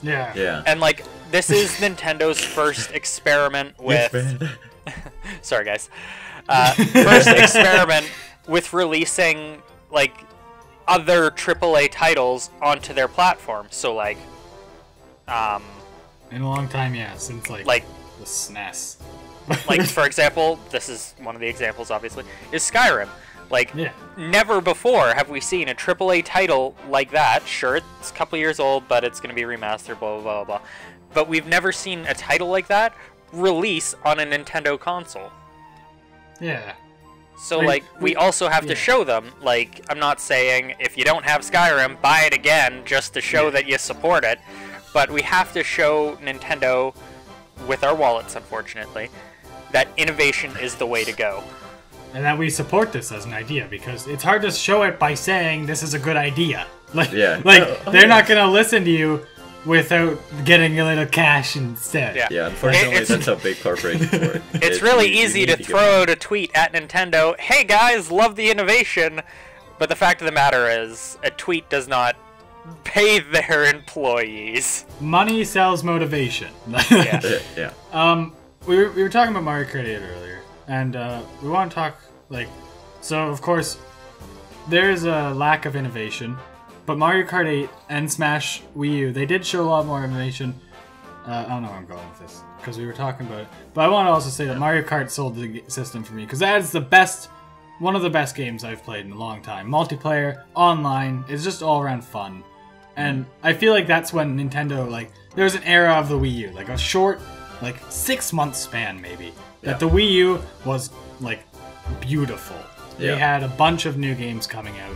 Yeah. Yeah. And like, this is Nintendo's first experiment with... Sorry, guys. First experiment with releasing, like, other AAA titles onto their platform. So, like, in a long time, yeah, since, like the SNES. Like, for example, this is one of the examples, obviously, is Skyrim. Like, never before have we seen a AAA title like that. Sure, it's a couple years old, but it's going to be remastered, blah, blah, blah, blah. But we've never seen a title like that release on a Nintendo console. Yeah. So, like, we also have to show them, like, I'm not saying if you don't have Skyrim, buy it again just to show that you support it, but we have to show Nintendo, with our wallets, unfortunately, that innovation is the way to go. And that we support this as an idea, because it's hard to show it by saying this is a good idea. Like, they're not going to listen to you without getting a little cash instead. Yeah, unfortunately, that's how big corporations work. It's really easy to throw out a tweet at Nintendo, hey guys, love the innovation, but the fact of the matter is, a tweet does not pay their employees. Money sells motivation. Yeah. We were talking about Mario Kart 8 earlier, and we want to talk, like, so of course, there's a lack of innovation. But Mario Kart 8 and Smash Wii U, they did show a lot more innovation. I don't know where I'm going with this, because we were talking about it. But I want to also say that Mario Kart sold the system for me, because that is one of the best games I've played in a long time. Multiplayer, online, it's just all around fun. And I feel like that's when Nintendo, like, there was an era of the Wii U, like a short, like, 6-month span maybe, that the Wii U was, like, beautiful. They had a bunch of new games coming out.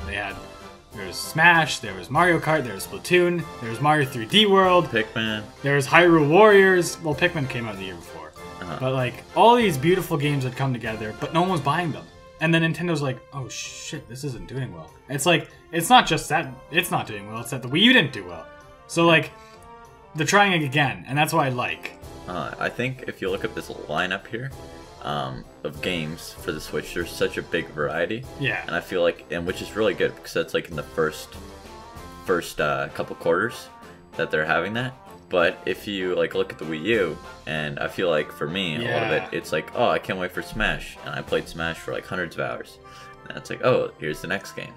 There was Smash, there was Mario Kart, there was Splatoon, there was Mario 3D World, Pikmin. There was Hyrule Warriors. Well, Pikmin came out the year before. But, like, all these beautiful games had come together, but no one was buying them. And then Nintendo's like, oh shit, this isn't doing well. It's like, it's not just that it's not doing well, it's that the Wii U didn't do well. So, like, they're trying it again, and that's what I like. I think if you look at this lineup here, of games for the Switch, there's such a big variety. Yeah. And I feel like, and which is really good, because that's like in the first couple quarters that they're having that. But if you like look at the Wii U, and I feel like for me, a little bit, it's like, oh, I can't wait for Smash, and I played Smash for like hundreds of hours. And it's like, oh, here's the next game.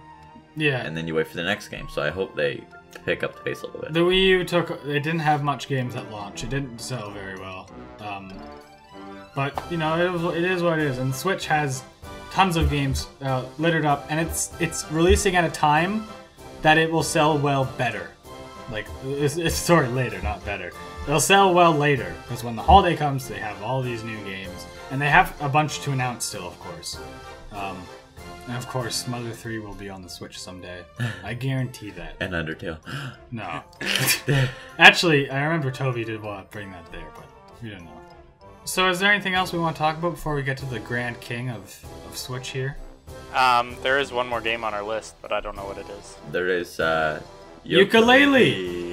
Yeah. And then you wait for the next game. So I hope they pick up the pace a little bit. The Wii U it didn't have much games at launch. It didn't sell very well. But, you know, it is what it is. And Switch has tons of games littered up, and it's releasing at a time that it will sell well better. Like, sorry, later, not better. It'll sell well later, because when the holiday comes, they have all these new games. And they have a bunch to announce still, of course. And of course, Mother 3 will be on the Switch someday. I guarantee that. And Undertale. No. Actually, I remember Toby did want to bring that there, but we don't know. So is there anything else we want to talk about before we get to the Grand King of Switch here? There is one more game on our list, but I don't know what it is. There is, Yooka-Laylee!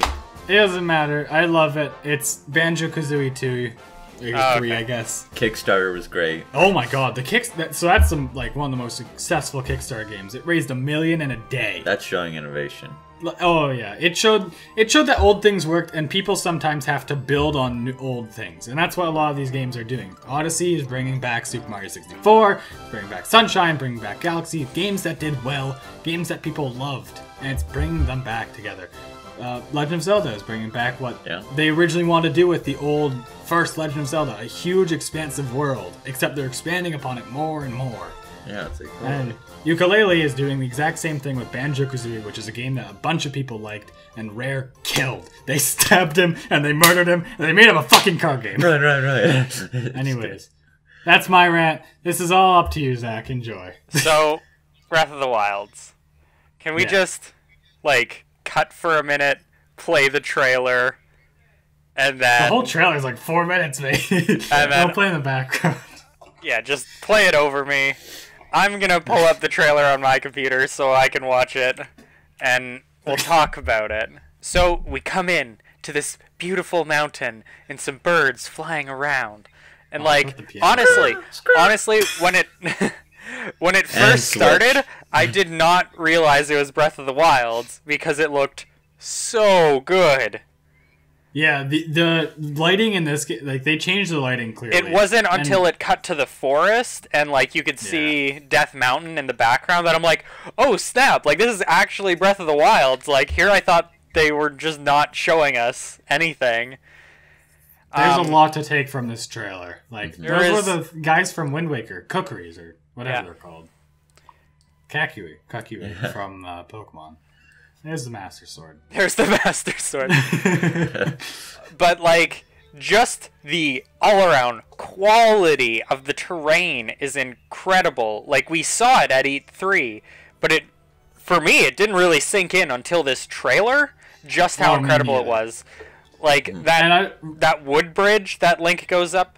It doesn't matter. I love it. It's Banjo-Kazooie 2. 3, I guess. Kickstarter was great. Oh my god, so that's one of the most successful Kickstarter games. It raised $1 million in a day. That's showing innovation. Oh yeah, it showed that old things worked, and people sometimes have to build on old things, and that's what a lot of these games are doing. Odyssey is bringing back Super Mario 64, bringing back Sunshine, bringing back Galaxy, games that did well, games that people loved, and it's bringing them back together. Legend of Zelda is bringing back what they originally wanted to do with the old first Legend of Zelda, a huge expansive world, except they're expanding upon it more and more. Yeah, it's like, oh. And Yooka-Laylee is doing the exact same thing with Banjo-Kazooie, which is a game that a bunch of people liked, and Rare killed. They stabbed him, and they murdered him, and they made him a fucking card game. Right. Anyways, that's my rant. This is all up to you, Zach. Enjoy. So, Breath of the Wilds. Can we just, like, cut for a minute, play the trailer, and then... The whole trailer is like 4 minutes, mate. And then I'll play in the background. Yeah, just play it over me. I'm gonna pull up the trailer on my computer so I can watch it, and we'll talk about it. So, we come in to this beautiful mountain, and some birds flying around. And, like, honestly, when it... when it first started, I did not realize it was Breath of the Wild because it looked so good. Yeah, the lighting in this, like, they changed the lighting clearly. It wasn't until it cut to the forest and, like, you could see Death Mountain in the background that I'm like, oh snap, like, this is actually Breath of the Wild. Like, here I thought they were just not showing us anything. There's a lot to take from this trailer. Like, those were the guys from Wind Waker, Kookeries, or whatever they're called. Kakui from Pokemon. There's the Master Sword. There's the Master Sword. But, like, just the all-around quality of the terrain is incredible. Like, we saw it at E3, but for me, it didn't really sink in until this trailer, just how incredible it was. Like, that wood bridge that Link goes up,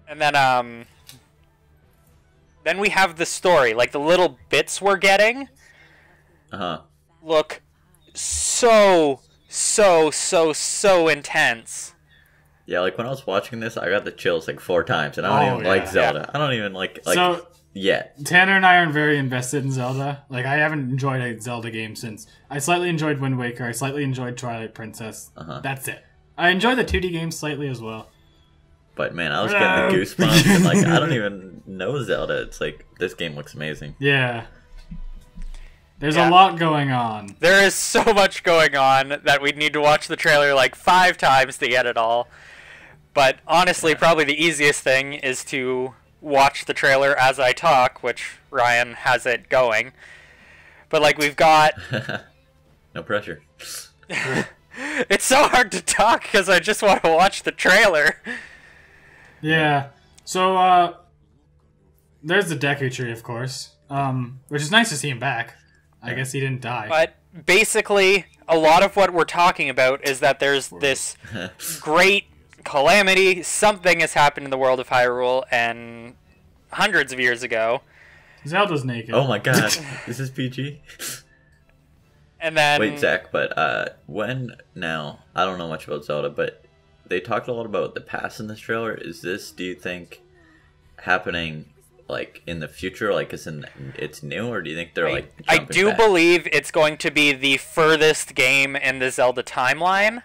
and then we have the story. Like, the little bits we're getting look so intense. Yeah, like when I was watching this, I got the chills like 4 times, and I don't even like Zelda. Yeah. I don't even like so, yet. Tanner and I are very invested in Zelda. Like, I haven't enjoyed a Zelda game since I slightly enjoyed Wind Waker. I slightly enjoyed Twilight Princess. That's it. I enjoy the 2D games slightly as well. But man, I was getting the goosebumps, and like I don't even know Zelda. It's like this game looks amazing. Yeah. There's a lot going on. There is so much going on that we'd need to watch the trailer like 5 times to get it all. But honestly, probably the easiest thing is to watch the trailer as I talk, which Ryan has it going. But like we've got... No pressure. It's so hard to talk because I just want to watch the trailer. Yeah. So, there's the Deku Tree, of course. Which is nice to see him back. I guess he didn't die. But basically, a lot of what we're talking about is that there's this great calamity. Something has happened in the world of Hyrule, and hundreds of years ago. Zelda's naked. Oh my god. This is PG? And then... Wait, Zach, but when now... I don't know much about Zelda, but they talked a lot about the past in this trailer. Is this, do you think, happening... like in the future, like it's new, or do you think they're like I do back? believe it's going to be the furthest game in the Zelda timeline.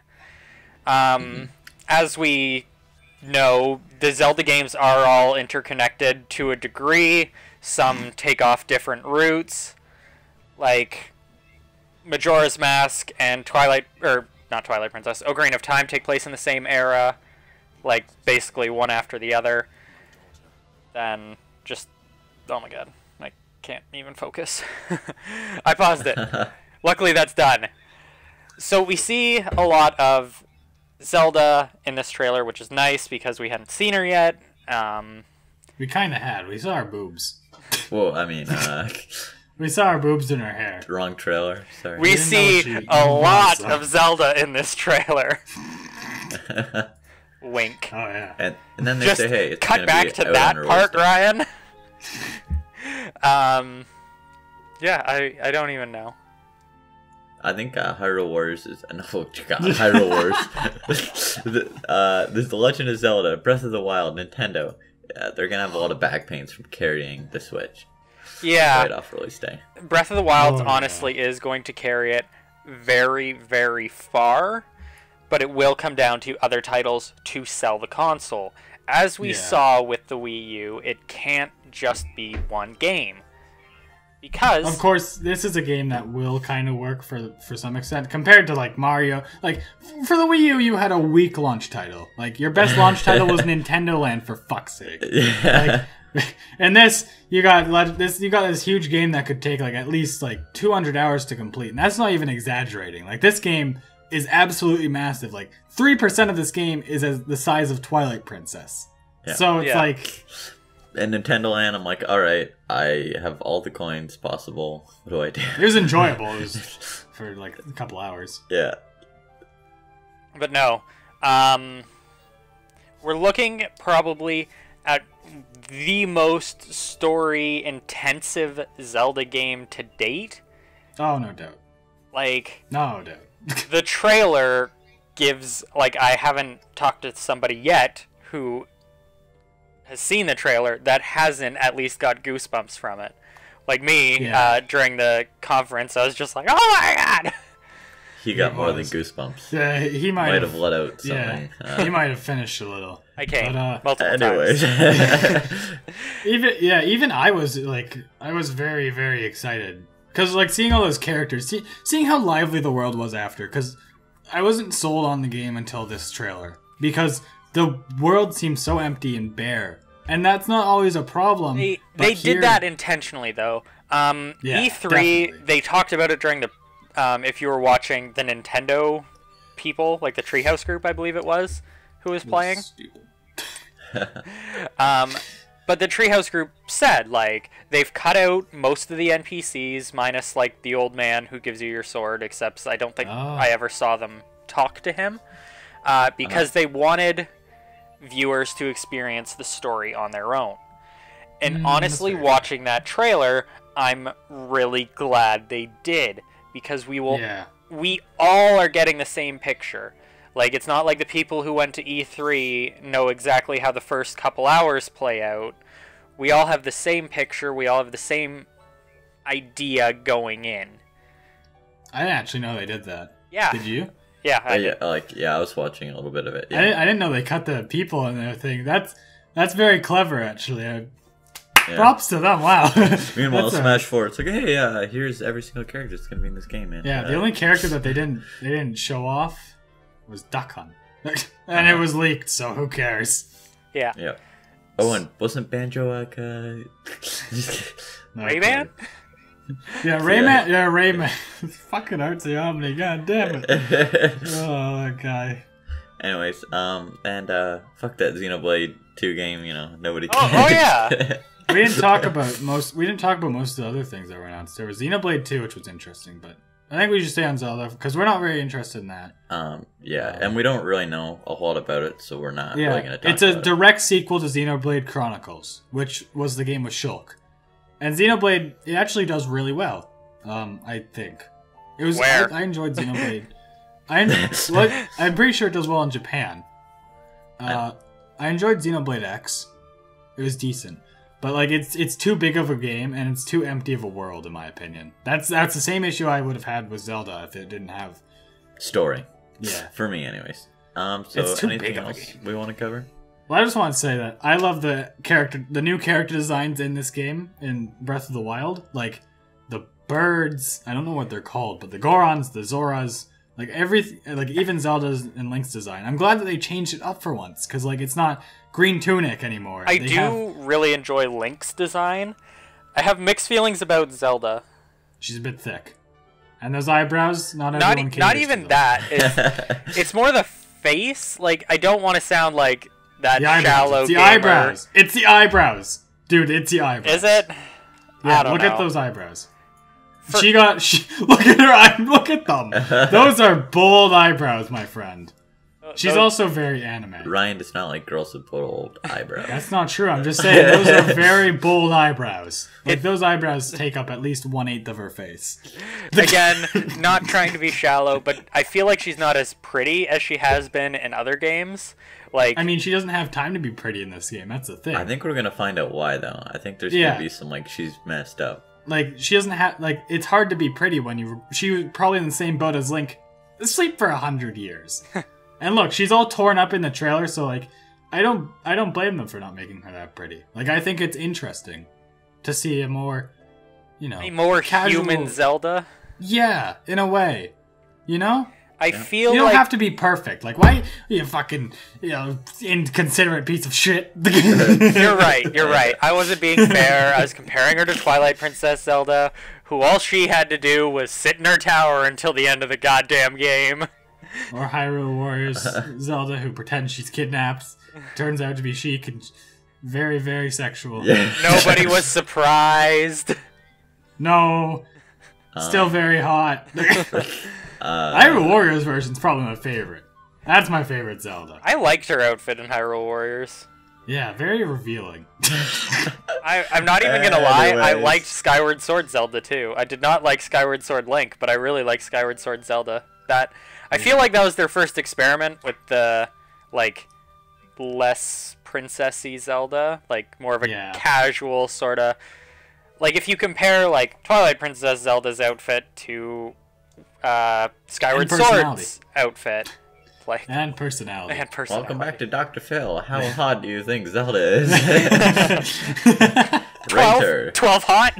As we know, the Zelda games are all interconnected to a degree. Some take off different routes, like Majora's Mask and not Twilight Princess, Ocarina of Time take place in the same era, like basically one after the other. Then just, oh my god, I can't even focus. I paused it. Luckily that's done. So we see a lot of Zelda in this trailer, which is nice because we hadn't seen her yet. We kind of had. We saw her boobs. Well, I mean, we saw her boobs in her hair. Wrong trailer. Sorry. We see a lot of Zelda in this trailer. Wink. Oh yeah. And then they just say, "Hey, it's cut gonna back be to out that on part, release Ryan." Yeah, I don't even know. I think Hyrule Warriors is Hyrule Wars. This The Legend of Zelda, Breath of the Wild, Nintendo. They're gonna have a lot of back pains from carrying the Switch. Yeah. Right off release day. Breath of the Wild honestly is going to carry it very, very far, but it will come down to other titles to sell the console. As we saw with the Wii U, it can't just be one game. Because... Of course, this is a game that will kind of work for some extent. Compared to, like, Mario... Like, for the Wii U, you had a weak launch title. Like, your best launch title was Nintendo Land, for fuck's sake. Yeah. Like, and this, you got this huge game that could take, like, at least, like, 200 hours to complete. And that's not even exaggerating. Like, this game is absolutely massive. Like, 3% of this game is as the size of Twilight Princess. Yeah. So it's like... And Nintendo Land, I'm like, alright, I have all the coins possible. What do I do? It was enjoyable. It was for like a couple hours. Yeah. But no. We're looking probably at the most story-intensive Zelda game to date. Oh, no doubt. Like... No doubt. The trailer gives... Like, I haven't talked to somebody yet who... has seen the trailer that hasn't at least got goosebumps from it. Like me, during the conference, I was just like, oh my god! He got more than goosebumps. Yeah, he might have let out something. Yeah, he might have finished a little. I came multiple anyways. times. even I was very, very excited. Because, like, seeing all those characters, seeing how lively the world was after, because I wasn't sold on the game until this trailer. Because... the world seems so empty and bare. And that's not always a problem. They did that intentionally, though. E3, definitely. They talked about it during the... if you were watching the Nintendo people, like the Treehouse group, I believe it was, who was playing. Stupid. But the Treehouse group said, like, they've cut out most of the NPCs, minus, like, the old man who gives you your sword, except I don't think I ever saw them talk to him, because they wanted viewers to experience the story on their own. And honestly, watching that trailer, I'm really glad they did, because we all are getting the same picture. Like, it's not like the people who went to E3 know exactly how the first couple hours play out. We all have the same picture. We all have the same idea going in. I didn't actually know they did that. Yeah. Did you? Yeah. I was watching a little bit of it. Yeah. I didn't know they cut the people and everything. That's very clever, actually. Props to them. Wow. Meanwhile, Smash 4, it's like, hey, here's every single character that's gonna be in this game, man. Yeah, the only character that they didn't show off was Duck Hunt, and it was leaked, so who cares? Yeah. Yeah. Oh, and wasn't Banjo Rayman? Yeah, Rayman. Yeah, Rayman. Fucking Artsy Omni. God damn it. Oh, that guy. Anyways, and fuck that Xenoblade 2 game. You know, nobody cares. Oh yeah. We didn't talk about most of the other things that were announced. There was Xenoblade 2, which was interesting, but I think we should stay on Zelda because we're not very interested in that. And we don't really know a whole lot about it, so we're not really going to talk about it. It's a direct sequel to Xenoblade Chronicles, which was the game with Shulk. And Xenoblade, it actually does really well, I think. It was. I enjoyed Xenoblade. I'm pretty sure it does well in Japan. I enjoyed Xenoblade X. It was decent. But like it's too big of a game and it's too empty of a world in my opinion. That's the same issue I would have had with Zelda if it didn't have story. Yeah. For me anyways. So it's too anything big of a else game. we want to cover? Well, I just want to say that I love the new character designs in this game in Breath of the Wild. Like the birds, I don't know what they're called, but the Gorons, the Zoras, like even Zelda's and Link's design. I'm glad that they changed it up for once because like it's not Green Tunic anymore. I do really enjoy Link's design. I have mixed feelings about Zelda. She's a bit thick, and those eyebrows. Not even that. It's more the face. Like I don't want to sound like that shallow. It's the eyebrows. It's the eyebrows, dude. It's the eyebrows. Is it? Yeah. Look at those eyebrows. Look at her eye. Look at them. Those are bold eyebrows, my friend. She's also very animated. Ryan does not like girls with bold eyebrows. That's not true. I'm just saying those are very bold eyebrows. Like those eyebrows take up at least 1/8 of her face. Again, not trying to be shallow, but I feel like she's not as pretty as she has been in other games. Like, I mean, she doesn't have time to be pretty in this game. That's the thing. I think we're gonna find out why, though. I think there's gonna be some like she's messed up. Like she doesn't have it's hard to be pretty when she was probably in the same boat as Link, asleep for 100 years. And look, she's all torn up in the trailer, so like I don't blame them for not making her that pretty. Like I think it's interesting to see a more, a more casual, human Zelda. Yeah, in a way, I feel you don't have to be perfect. Like why you fucking inconsiderate piece of shit. You're right. I wasn't being fair. I was comparing her to Twilight Princess Zelda, who all she had to do was sit in her tower until the end of the goddamn game. Or Hyrule Warriors Zelda, who pretends she's kidnapped, turns out to be chic and very, very sexual. Yeah. Nobody was surprised. No. Still very hot. Hyrule Warriors version's probably my favorite. That's my favorite Zelda. I liked her outfit in Hyrule Warriors. Yeah, very revealing. I'm not even gonna lie, I liked Skyward Sword Zelda too. I did not like Skyward Sword Link, but I really liked Skyward Sword Zelda. I feel like that was their first experiment with the, like, less princessy Zelda. Like, more of a casual sort of... Like, if you compare, like, Twilight Princess Zelda's outfit to Skyward Sword's outfit. Like, and personality. Welcome back to Dr. Phil. How hot do you think Zelda is? 12 hot?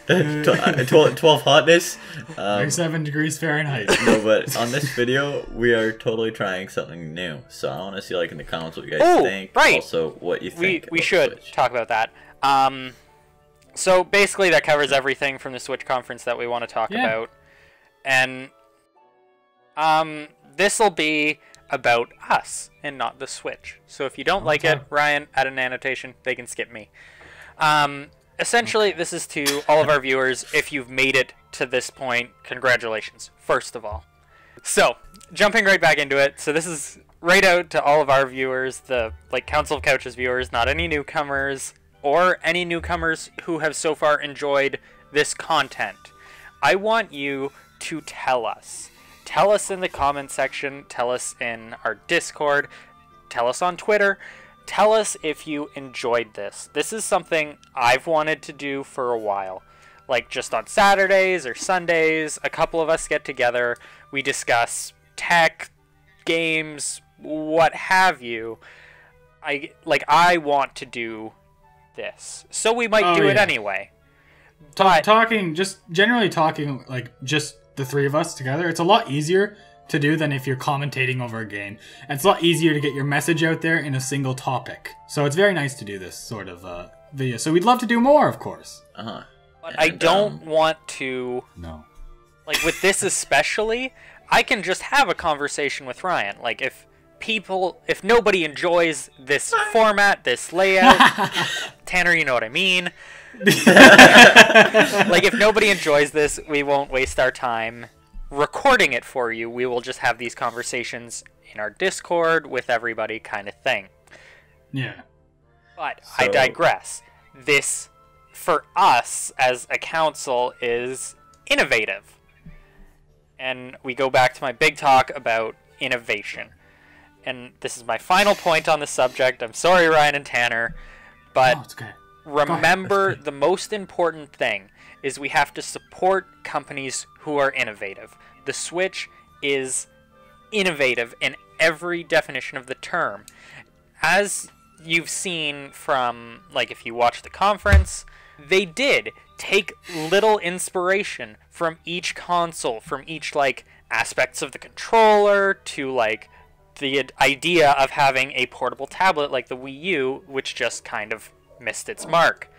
12 hotness? 7 degrees Fahrenheit. No, but on this video, we are totally trying something new. So I want to see, like, in the comments what you guys think. Right. Also, what you think. We should Switch. talk about that. So basically, that covers everything from the Switch conference that we want to talk about. And This will be about us and not the Switch. So if you don't like it, Ryan, add an annotation. They can skip me. Essentially, this is to all of our viewers. If you've made it to this point, congratulations, first of all. So, jumping right back into it. So this is right out to all of our viewers, the Council of Couches viewers, not any newcomers or any newcomers who have so far enjoyed this content. I want you to tell us. Tell us in the comment section, tell us in our Discord, tell us on Twitter. Tell us if you enjoyed this. This is something I've wanted to do for a while. Like just on Saturdays or Sundays, a couple of us get together, we discuss tech, games, what have you. I want to do this. So we might do it anyway. Generally talking, just the three of us together, it's a lot easier to do than if you're commentating over a game. And it's a lot easier to get your message out there in a single topic. So it's very nice to do this sort of video. So we'd love to do more, of course. But I don't want to... No. With this especially, I can just have a conversation with Ryan. If nobody enjoys this format, this layout, Tanner, you know what I mean. If nobody enjoys this, we won't waste our time recording it for you. We will just have these conversations in our Discord with everybody kind of thing. Yeah. But I digress. This, for us as a council, is innovative. And we go back to my big talk about innovation. And this is my final point on the subject. I'm sorry, Ryan and Tanner, but it's okay. Remember, the most important thing is we have to support companies who are innovative. The Switch is innovative in every definition of the term. As you've seen from, if you watch the conference, they did take little inspiration from each console, from each, aspects of the controller to, the idea of having a portable tablet like the Wii U, which just kind of missed its mark.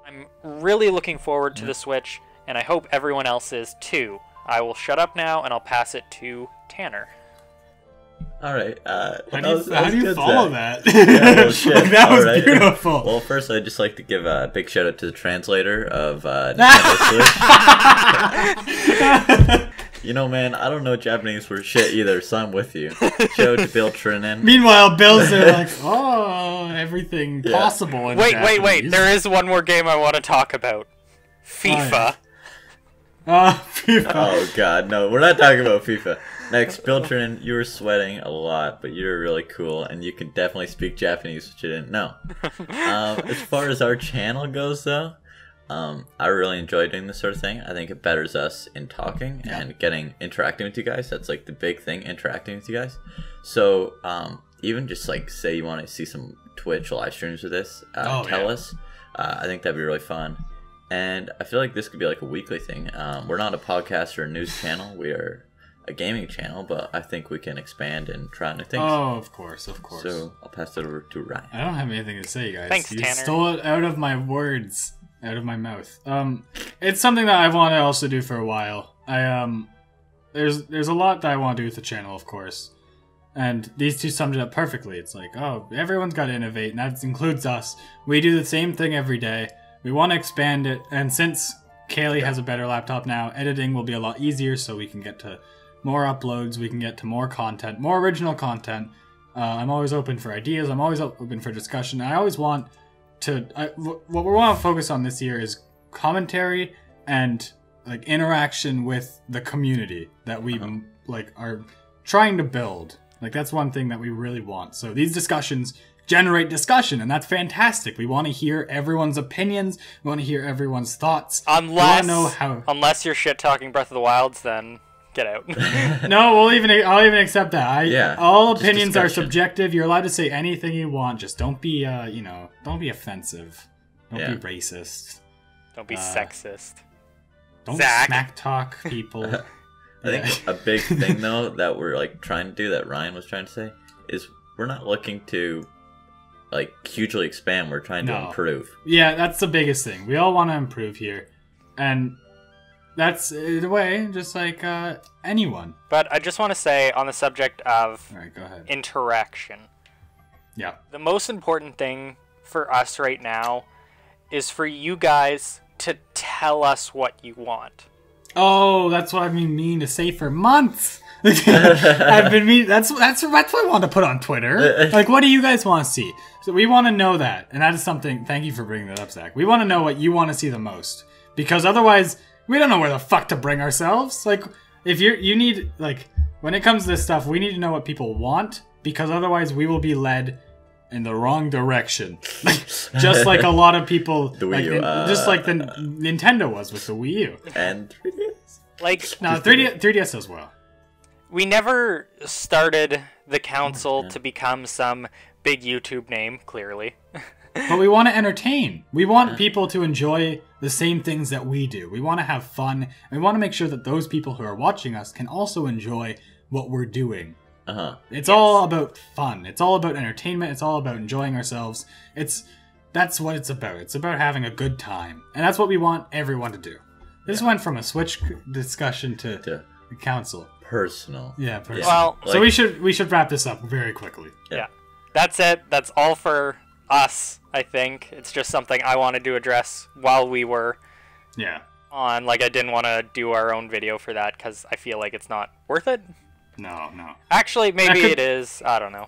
I'm really looking forward to the Switch, and I hope everyone else is too. I will shut up now, and I'll pass it to Tanner. Alright, how do you follow that? Yeah, well, shit. That was beautiful. Well, first I'd just like to give a big shout out to the translator of Nintendo Switch. You know, man, I don't know Japanese for shit either, so I'm with you. Shout out to Bill Trinan. Meanwhile, Bill's there everything possible in Japanese. Wait. There is one more game I want to talk about. FIFA. FIFA. Oh, God, no. We're not talking about FIFA. Next, Bill Trinan, you were sweating a lot, but you're really cool, and you can definitely speak Japanese, which you didn't know. As far as our channel goes, though, I really enjoy doing this sort of thing. I think it betters us in talking and interacting with you guys. That's the big thing, interacting with you guys. So even just say you want to see some Twitch live streams with this, tell us. I think that'd be really fun. And I feel like this could be a weekly thing. We're not a podcast or a news channel. We are a gaming channel, but I think we can expand and try new things. Oh, of course. So I'll pass it over to Ryan. I don't have anything to say, guys. Thanks, you Tanner. Stole it out of my words. Out of my mouth. It's something that I want to also do for a while. There's a lot that I want to do with the channel, of course, and these two summed it up perfectly. It's everyone's got to innovate, and that includes us. We do the same thing every day. We want to expand it, and since Kaylee has a better laptop now, editing will be a lot easier, so we can get to more uploads, we can get to more content, more original content. I'm always open for ideas. I'm always open for discussion. I always want what we want to focus on this year is commentary and interaction with the community that we are trying to build. That's one thing that we really want. So these discussions generate discussion, and that's fantastic. We want to hear everyone's opinions. We want to hear everyone's thoughts. Unless you're shit talking Breath of the Wilds, then get out. No, I'll even accept that. All opinions are subjective. You're allowed to say anything you want. Just don't be, don't be offensive. Don't be racist. Don't be sexist. Don't smack talk people. I think a big thing though that we're trying to do, that Ryan was trying to say, is we're not looking to hugely expand. We're trying to improve. Yeah, that's the biggest thing. We all want to improve here, and that's, in a way, just like anyone. But I just want to say, on the subject of Alright, go ahead. interaction, Yeah. the most important thing for us right now is for you guys to tell us what you want. Oh, that's what I've been meaning to say for months. I've been meaning. That's what I want to put on Twitter. Like, what do you guys want to see? So we want to know that, and that is something. Thank you for bringing that up, Zach. We want to know what you want to see the most, because otherwise, we don't know where the fuck to bring ourselves. Like, if you need, like, when it comes to this stuff, we need to know what people want, because otherwise, we will be led in the wrong direction. Just like a lot of people, The Wii U, just like the Nintendo was with the Wii U. And 3DS. Like, No, 3DS does well. we never started the council to become some big YouTube name, clearly. But we want to entertain. We want people to enjoy the same things that we do. We want to have fun. And we want to make sure that those people who are watching us can also enjoy what we're doing. It's all about fun. It's all about entertainment. It's all about enjoying ourselves. That's what it's about. It's about having a good time. And that's what we want everyone to do. This went from a Switch discussion to the council. Personal. Yeah, personal. Well, so we should wrap this up very quickly. Yeah. That's it. That's all for us, I think. It's just something I wanted to address while we were on. Like, I didn't want to do our own video for that because I feel like it's not worth it. No. Actually, maybe it is. I don't know.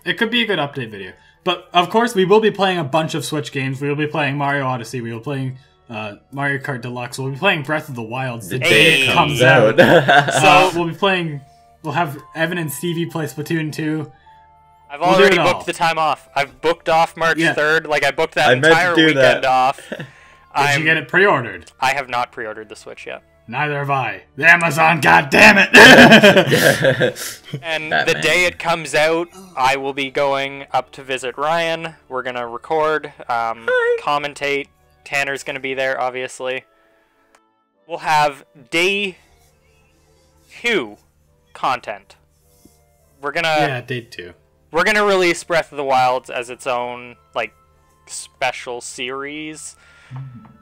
It could be a good update video. But, of course, we will be playing a bunch of Switch games. We will be playing Mario Odyssey. We will be playing Mario Kart Deluxe. We'll be playing Breath of the Wild the day it comes out. So we'll be playing... We'll have Evan and Stevie play Splatoon 2. I've already booked the time off. I've booked off March 3rd. Like, I booked that entire weekend off. Did you get it pre-ordered? I have not pre-ordered the Switch yet. Neither have I. Amazon, goddammit! And the day it comes out, I will be going up to visit Ryan. We're going to record, commentate. Tanner's going to be there, obviously. We'll have day 2 content. We're going to... Yeah, day 2. We're going to release Breath of the Wild as its own, like, special series.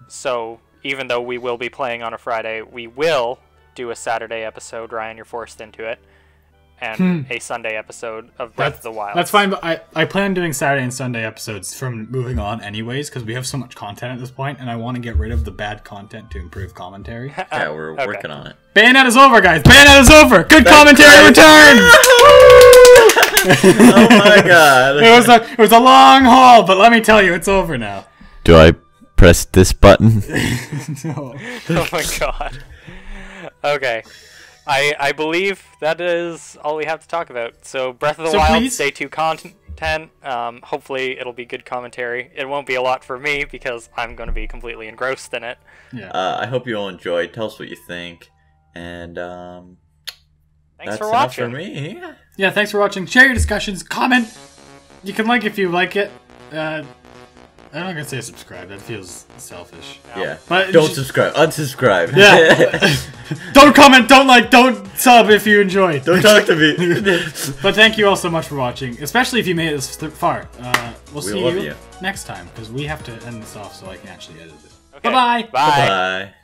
So... even though we will be playing on a Friday, we will do a Saturday episode. Ryan, you're forced into it. And a Sunday episode of Breath of the Wild. That's fine, but I plan on doing Saturday and Sunday episodes from moving on anyways, because we have so much content at this point, and I want to get rid of the bad content to improve commentary. Yeah, we're working on it. Bayonet is over, guys! Bayonet is over! Good commentary returns! Oh my god. It was a long haul, but let me tell you, it's over now. Do I press this button? No. Oh my god. Okay. I believe that is all we have to talk about. So Breath of the Wild, day 2 content. Hopefully it'll be good commentary. It won't be a lot for me because I'm going to be completely engrossed in it. Yeah. I hope you all enjoyed. Tell us what you think. And thanks that's for enough watching. For me. Yeah, thanks for watching. Share your discussions. Comment. You can like if you like it. I'm not gonna say subscribe. That feels selfish. No. Yeah. But don't subscribe. Unsubscribe. Yeah. Don't comment. Don't like. Don't sub if you enjoyed. Don't talk to me. But thank you all so much for watching, especially if you made it this far. We'll see love you you next time because we have to end this off so I can actually edit it. Okay. Bye-bye. Bye. Bye.